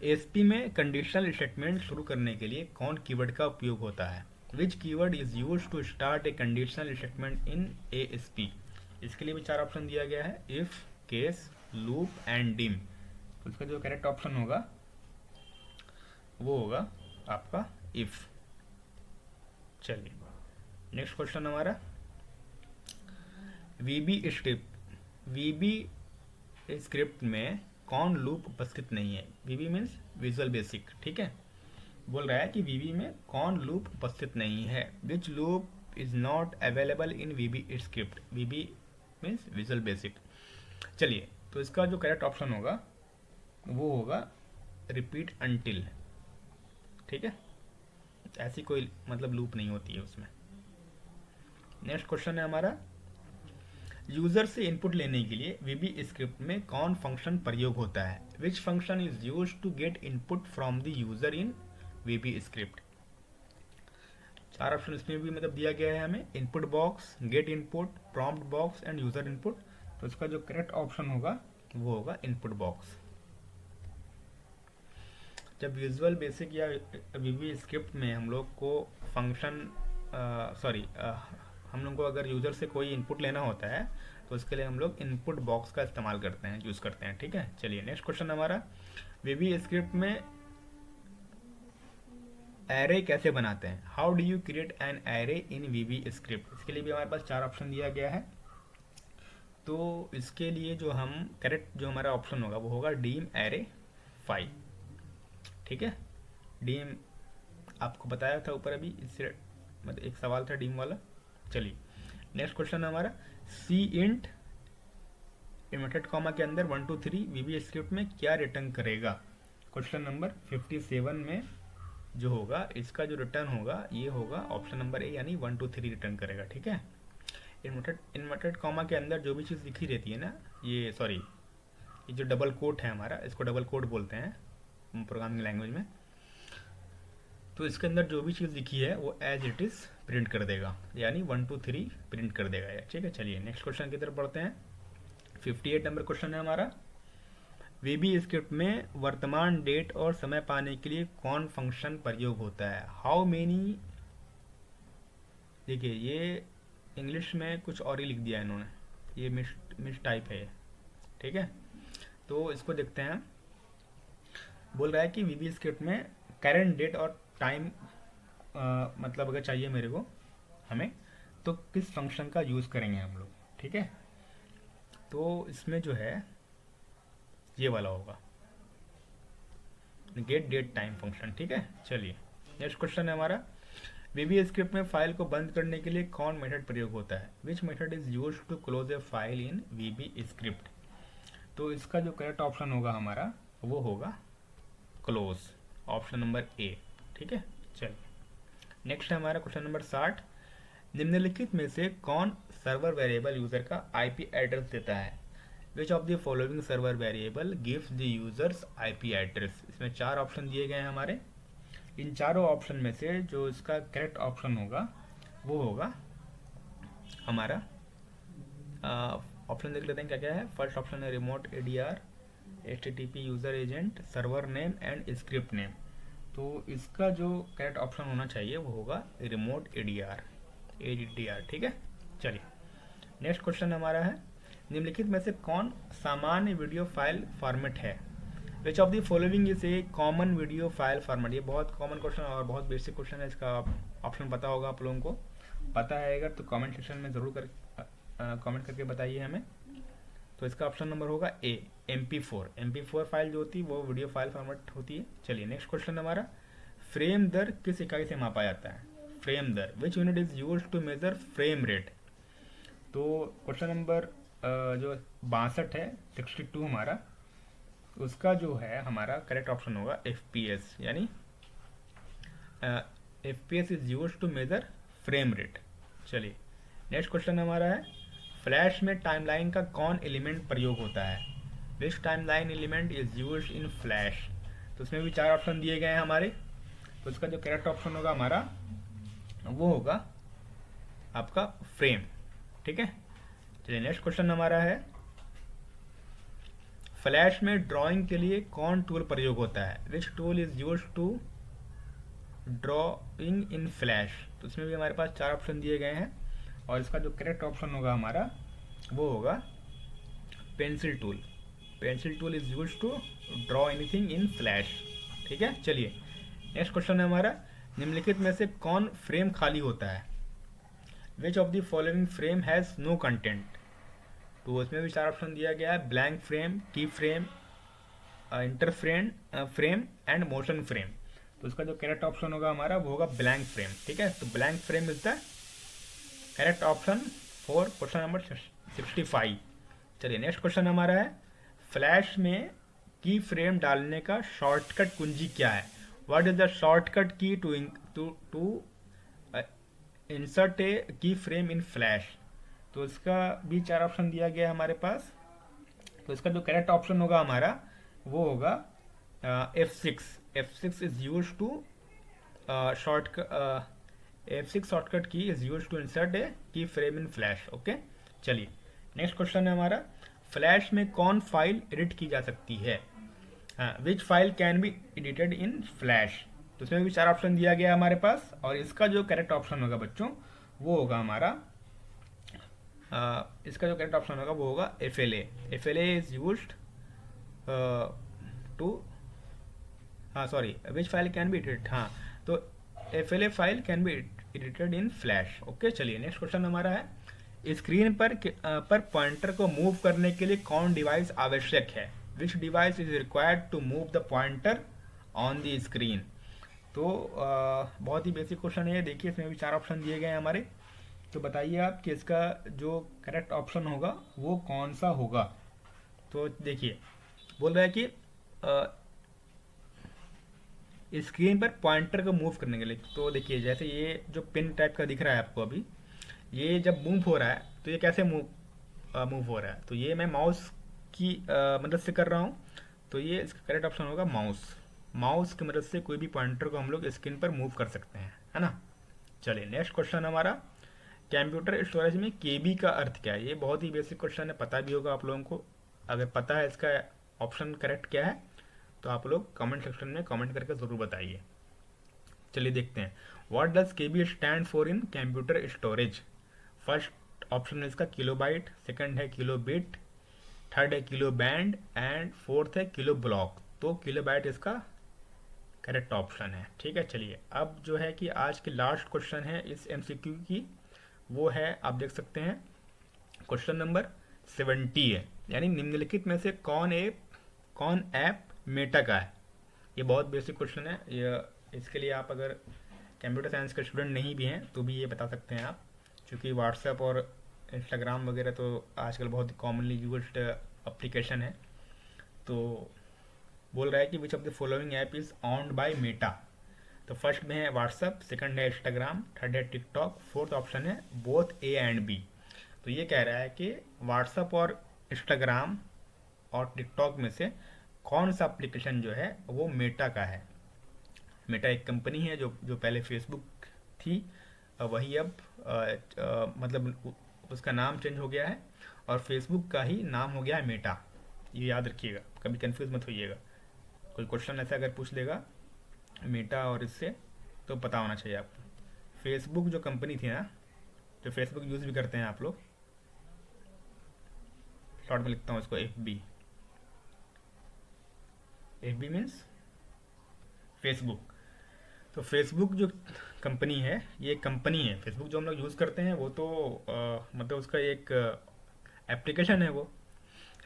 एएसपी में कंडीशनल स्टेटमेंट शुरू करने के लिए कौन कीवर्ड का उपयोग होता है? Which keyword is used to start a conditional statement in ASP? इसके लिए भी 4 ऑप्शन दिया गया है, if, case, loop and dim. तो इसका जो करेक्ट ऑप्शन होगा वो होगा आपका इफ। चलिए नेक्स्ट क्वेश्चन हमारा, वीबी स्क्रिप्ट में कौन लूप उपस्थित नहीं है? वीबी मीन्स विजुअल बेसिक, ठीक है। बोल रहा है कि वीबी में कौन लूप उपस्थित नहीं है? Which loop is not available in VB script? VB means visual basic. चलिए, तो इसका जो करेक्ट ऑप्शन होगा वो होगा रिपीट अंटिल, ठीक है। ऐसी कोई मतलब लूप नहीं होती है उसमें। नेक्स्ट क्वेश्चन है हमारा, यूजर से इनपुट लेने के लिए वीबी स्क्रिप्ट में कौन फंक्शन प्रयोग होता है? Which function is used to get input from the user in VB script? 4 option इसमें भी मतलब दिया गया है हमें, input box, get input, prompt box and user input. तो इसका जो करेक्ट ऑप्शन होगा वो होगा इनपुट बॉक्स। जब विजुअल बेसिक या वीबी स्क्रिप्ट में हम लोग को फंक्शन हम लोग को अगर यूजर से कोई इनपुट लेना होता है तो उसके लिए हम लोग इनपुट बॉक्स का इस्तेमाल करते हैं, यूज करते हैं, ठीक है। चलिए नेक्स्ट क्वेश्चन हमारा, वीबी स्क्रिप्ट में एरे कैसे बनाते हैं? How do you create an array in VB script? इसके लिए भी हमारे पास 4 ऑप्शन दिया गया है। तो इसके लिए जो हम करेक्ट जो हमारा ऑप्शन होगा वो होगा डीम एरे 5, ठीक है। डीम आपको बताया था ऊपर अभी, इससे मतलब एक सवाल था डीम वाला। चलिए नेक्स्ट क्वेश्चन हमारा, सी इंट इन्वर्टेड कॉमा के अंदर 1 2 3 वीबी स्क्रिप्ट में क्या रिटर्न करेगा? क्वेश्चन नंबर 57 में जो होगा इसका जो रिटर्न होगा ये होगा ऑप्शन नंबर ए, यानी 1 2 3 रिटर्न करेगा, ठीक है। इन्वर्टेड कॉमा के अंदर जो भी चीज़ लिखी रहती है ना, ये सॉरी ये जो डबल कोट है हमारा, इसको डबल कोट बोलते हैं प्रोग्रामिंग लैंग्वेज में। तो इसके अंदर जो भी चीज़ लिखी है वो एज इट इज़ प्रिंट कर देगा, यानी 1 2 3 प्रिंट कर देगा यार, ठीक है। चलिए नेक्स्ट क्वेश्चन की तरफ बढ़ते हैं। 58 नंबर क्वेश्चन है हमारा, वीबी स्क्रिप्ट में वर्तमान डेट और समय पाने के लिए कौन फंक्शन प्रयोग होता है? हाउ मेनी, देखिए ये इंग्लिश में कुछ और ही लिख दिया है इन्होंने, ये मिस टाइप है, ठीक है। तो इसको देखते हैं। बोल रहा है कि वीबी स्क्रिप्ट में करेंट डेट और टाइम मतलब अगर चाहिए मेरे को हमें तो किस फंक्शन का यूज़ करेंगे हम लोग, ठीक है। तो इसमें जो है ये वाला होगा गेट डेट टाइम फंक्शन, ठीक है। चलिए नेक्स्ट क्वेश्चन है हमारा, वीबी स्क्रिप्ट में फाइल को बंद करने के लिए कौन मेथड प्रयोग होता है? Which method is use to close a file in VB script? तो इसका जो करेक्ट ऑप्शन होगा हमारा वो होगा क्लोज, ऑप्शन नंबर ए, ठीक है। चलिए नेक्स्ट है हमारा क्वेश्चन नंबर 60, निम्नलिखित में से कौन सर्वर वेरिएबल यूजर का आईपी एड्रेस देता है? Which of the following server variable gives the users IP address? इसमें 4 ऑप्शन दिए गए हैं हमारे। इन चारों ऑप्शन में से जो इसका करेक्ट ऑप्शन होगा वो होगा हमारा ऑप्शन देख लेते हैं क्या क्या है। फर्स्ट ऑप्शन है remote ADR, HTTP user agent, server name and script name. तो इसका जो करेक्ट ऑप्शन होना चाहिए वो होगा रिमोट एडीआर, ठीक है। चलिए नेक्स्ट क्वेश्चन हमारा है, निम्नलिखित में से कौन सामान्य वीडियो फाइल फॉर्मेट है? Which of the following is A common video file format? ये बहुत कॉमन क्वेश्चन और बहुत बेसिक क्वेश्चन है, इसका ऑप्शन पता होगा आप लोगों को। पता है अगर तो कमेंट सेक्शन में ज़रूर कमेंट करके बताइए हमें। तो इसका ऑप्शन नंबर होगा ए, MP4 फाइल जो होती है वो वीडियो फाइल फॉर्मेट होती है। चलिए नेक्स्ट क्वेश्चन हमारा, फ्रेम दर किस इकाई से मापा जाता है? फ्रेम दर, which unit is used to measure frame rate? तो क्वेश्चन नंबर जो 62 है 62 हमारा, उसका जो है हमारा करेक्ट ऑप्शन होगा FPS, यानी FPS is use to measure frame rate. चलिए नेक्स्ट क्वेश्चन हमारा है, फ्लैश में टाइमलाइन का कौन एलिमेंट प्रयोग होता है? Which timeline element is use in Flash? तो उसमें भी 4 ऑप्शन दिए गए हैं हमारे, तो उसका जो करेक्ट ऑप्शन होगा हमारा वो होगा आपका फ्रेम। ठीक है, चलिए नेक्स्ट क्वेश्चन हमारा है, फ्लैश में ड्राइंग के लिए कौन टूल प्रयोग होता है? Which tool is use to drawing in Flash? तो इसमें भी हमारे पास 4 ऑप्शन दिए गए हैं, और इसका जो करेक्ट ऑप्शन होगा हमारा वो होगा pencil tool. Pencil tool is use to draw anything in Flash. ठीक है, चलिए नेक्स्ट क्वेश्चन है हमारा, निम्नलिखित में से कौन फ्रेम खाली होता है? Which of the following frame has no content? तो उसमें भी 4 ऑप्शन दिया गया है, blank frame, key frame, interframe frame and motion frame. तो उसका जो करेक्ट ऑप्शन होगा हमारा वो होगा ब्लैंक फ्रेम। ठीक है, तो blank frame is the correct option for question number 65। चलिए नेक्स्ट क्वेश्चन हमारा है, फ्लैश में की फ्रेम डालने का शॉर्टकट कुंजी क्या है? व्हाट इज द शॉर्टकट की to insert a key frame in Flash? तो इसका भी 4 ऑप्शन दिया गया है हमारे पास, तो इसका जो करेक्ट ऑप्शन होगा हमारा वो होगा F6। F6 is use to F6 shortcut key is use to insert a key frame in Flash. Okay, चलिए नेक्स्ट क्वेश्चन है हमारा, फ्लैश में कौन फाइल एडिट की जा सकती है? Which file can be edited in Flash? तो इसमें भी 4 ऑप्शन दिया गया है हमारे पास, और इसका जो करेक्ट ऑप्शन होगा बच्चों वो होगा हमारा इसका जो करेक्ट ऑप्शन होगा वो होगा FLA। FLA is used to sorry which file can be edited, तो FLA file can be edited in Flash. Okay, चलिए नेक्स्ट क्वेश्चन हमारा है, स्क्रीन पर पॉइंटर को मूव करने के लिए कौन डिवाइस आवश्यक है? Which device is required to move the pointer on the screen? तो बहुत ही बेसिक क्वेश्चन है, देखिए इसमें भी 4 ऑप्शन दिए गए हैं हमारे, तो बताइए आप कि इसका जो करेक्ट ऑप्शन होगा वो कौन सा होगा? तो देखिए बोल रहा है कि स्क्रीन पर पॉइंटर को मूव करने के लिए, तो देखिए जैसे ये जो पिन टाइप का दिख रहा है आपको अभी, ये जब मूव हो रहा है तो ये कैसे मूव हो रहा है? तो ये मैं माउस की मदद से कर रहा हूँ, तो ये इसका करेक्ट ऑप्शन होगा माउस। माउस की मदद से कोई भी पॉइंटर को हम लोग स्क्रीन पर मूव कर सकते हैं, है ना। चलिए नेक्स्ट क्वेश्चन हमारा, कंप्यूटर स्टोरेज में केबी का अर्थ क्या है? ये बहुत ही बेसिक क्वेश्चन है, पता भी होगा आप लोगों को। अगर पता है इसका ऑप्शन करेक्ट क्या है तो आप लोग कमेंट सेक्शन में कमेंट करके ज़रूर बताइए। चलिए देखते हैं, what does KB stand for in computer storage? First option है इसका किलोबाइट, सेकंड है किलो बिट, थर्ड है किलो बैंड एंड फोर्थ है किलो ब्लॉक। तो किलोबाइट इसका करेक्ट ऑप्शन है। ठीक है, चलिए अब जो है कि आज की लास्ट क्वेश्चन है इस MCQ की, वो है आप देख सकते हैं क्वेश्चन नंबर 70 है, यानी निम्नलिखित में से कौन ऐप मेटा का है? ये बहुत बेसिक क्वेश्चन है, ये इसके लिए आप अगर कंप्यूटर साइंस के स्टूडेंट नहीं भी हैं तो भी ये बता सकते हैं आप, क्योंकि व्हाट्सएप और इंस्टाग्राम वगैरह तो आजकल बहुत कॉमनली यूज्ड एप्लीकेशन है। तो बोल रहा है कि विच of the following app is owned by Meta? तो फर्स्ट में है व्हाट्सएप, सेकंड है इंस्टाग्राम, थर्ड है टिकटॉक, फोर्थ ऑप्शन है बोथ A एंड B। तो ये कह रहा है कि व्हाट्सएप और इंस्टाग्राम और टिकटॉक में से कौन सा एप्लीकेशन जो है वो मेटा का है। मेटा एक कंपनी है जो पहले फेसबुक थी, वही अब मतलब उसका नाम चेंज हो गया है और फेसबुक का ही नाम हो गया है मेटा। ये याद रखिएगा, कभी कंफ्यूज मत होइएगा। कोई क्वेश्चन ऐसा अगर पूछ लेगा मेटा और इससे, तो पता होना चाहिए आपको। फेसबुक जो कंपनी थी ना, जो फेसबुक यूज़ भी करते हैं आप लोग, शॉर्ट में लिखता हूँ इसको FB। FB means Facebook. तो फेसबुक जो कंपनी है, ये कंपनी है। फेसबुक जो हम लोग यूज़ करते हैं वो तो मतलब उसका एक एप्लीकेशन है वो,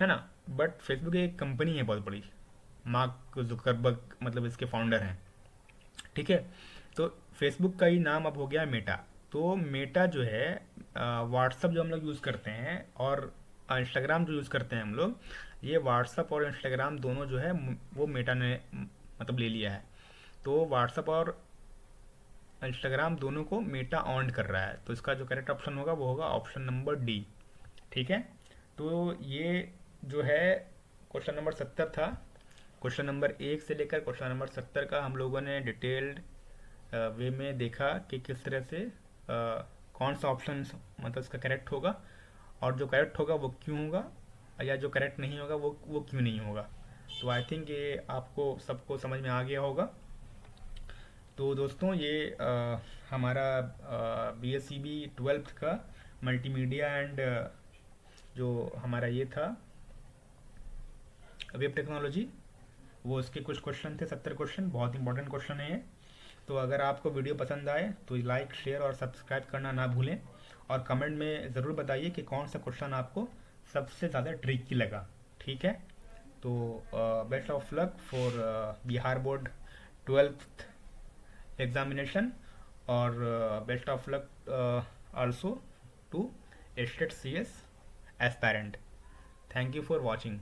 है ना। बट फेसबुक एक कंपनी है बहुत बड़ी, मार्क जुकरबर्ग मतलब इसके फाउंडर हैं। ठीक है, तो फेसबुक का ही नाम अब हो गया मेटा। तो मेटा जो है व्हाट्सअप जो हम लोग यूज़ करते हैं और इंस्टाग्राम जो यूज़ करते हैं हम लोग, ये व्हाट्सअप और इंस्टाग्राम दोनों जो है वो मेटा ने मतलब ले लिया है। तो व्हाट्सअप और इंस्टाग्राम दोनों को मेटा ऑन कर रहा है, तो इसका जो करेक्ट ऑप्शन होगा वो होगा ऑप्शन नंबर डी। ठीक है, तो ये जो है क्वेश्चन नंबर 70 था। क्वेश्चन नंबर 1 से लेकर क्वेश्चन नंबर 70 का हम लोगों ने डिटेल्ड वे में देखा कि किस तरह से कौन सा ऑप्शन मतलब इसका करेक्ट होगा, और जो करेक्ट होगा वो क्यों होगा, या जो करेक्ट नहीं होगा वो क्यों नहीं होगा। तो आई थिंक ये आपको सबको समझ में आ गया होगा। तो दोस्तों ये हमारा BSCB 12th का मल्टीमीडिया एंड जो हमारा ये था वेब टेक्नोलॉजी, वो उसके कुछ क्वेश्चन थे, 70 क्वेश्चन, बहुत इंपॉर्टेंट क्वेश्चन है ये। तो अगर आपको वीडियो पसंद आए तो लाइक शेयर और सब्सक्राइब करना ना भूलें, और कमेंट में ज़रूर बताइए कि कौन सा क्वेश्चन आपको सबसे ज़्यादा ट्रिकी लगा। ठीक है, तो best of luck for Bihar board 12th examination, और best of luck also to state CS aspirant. Thank you for watching.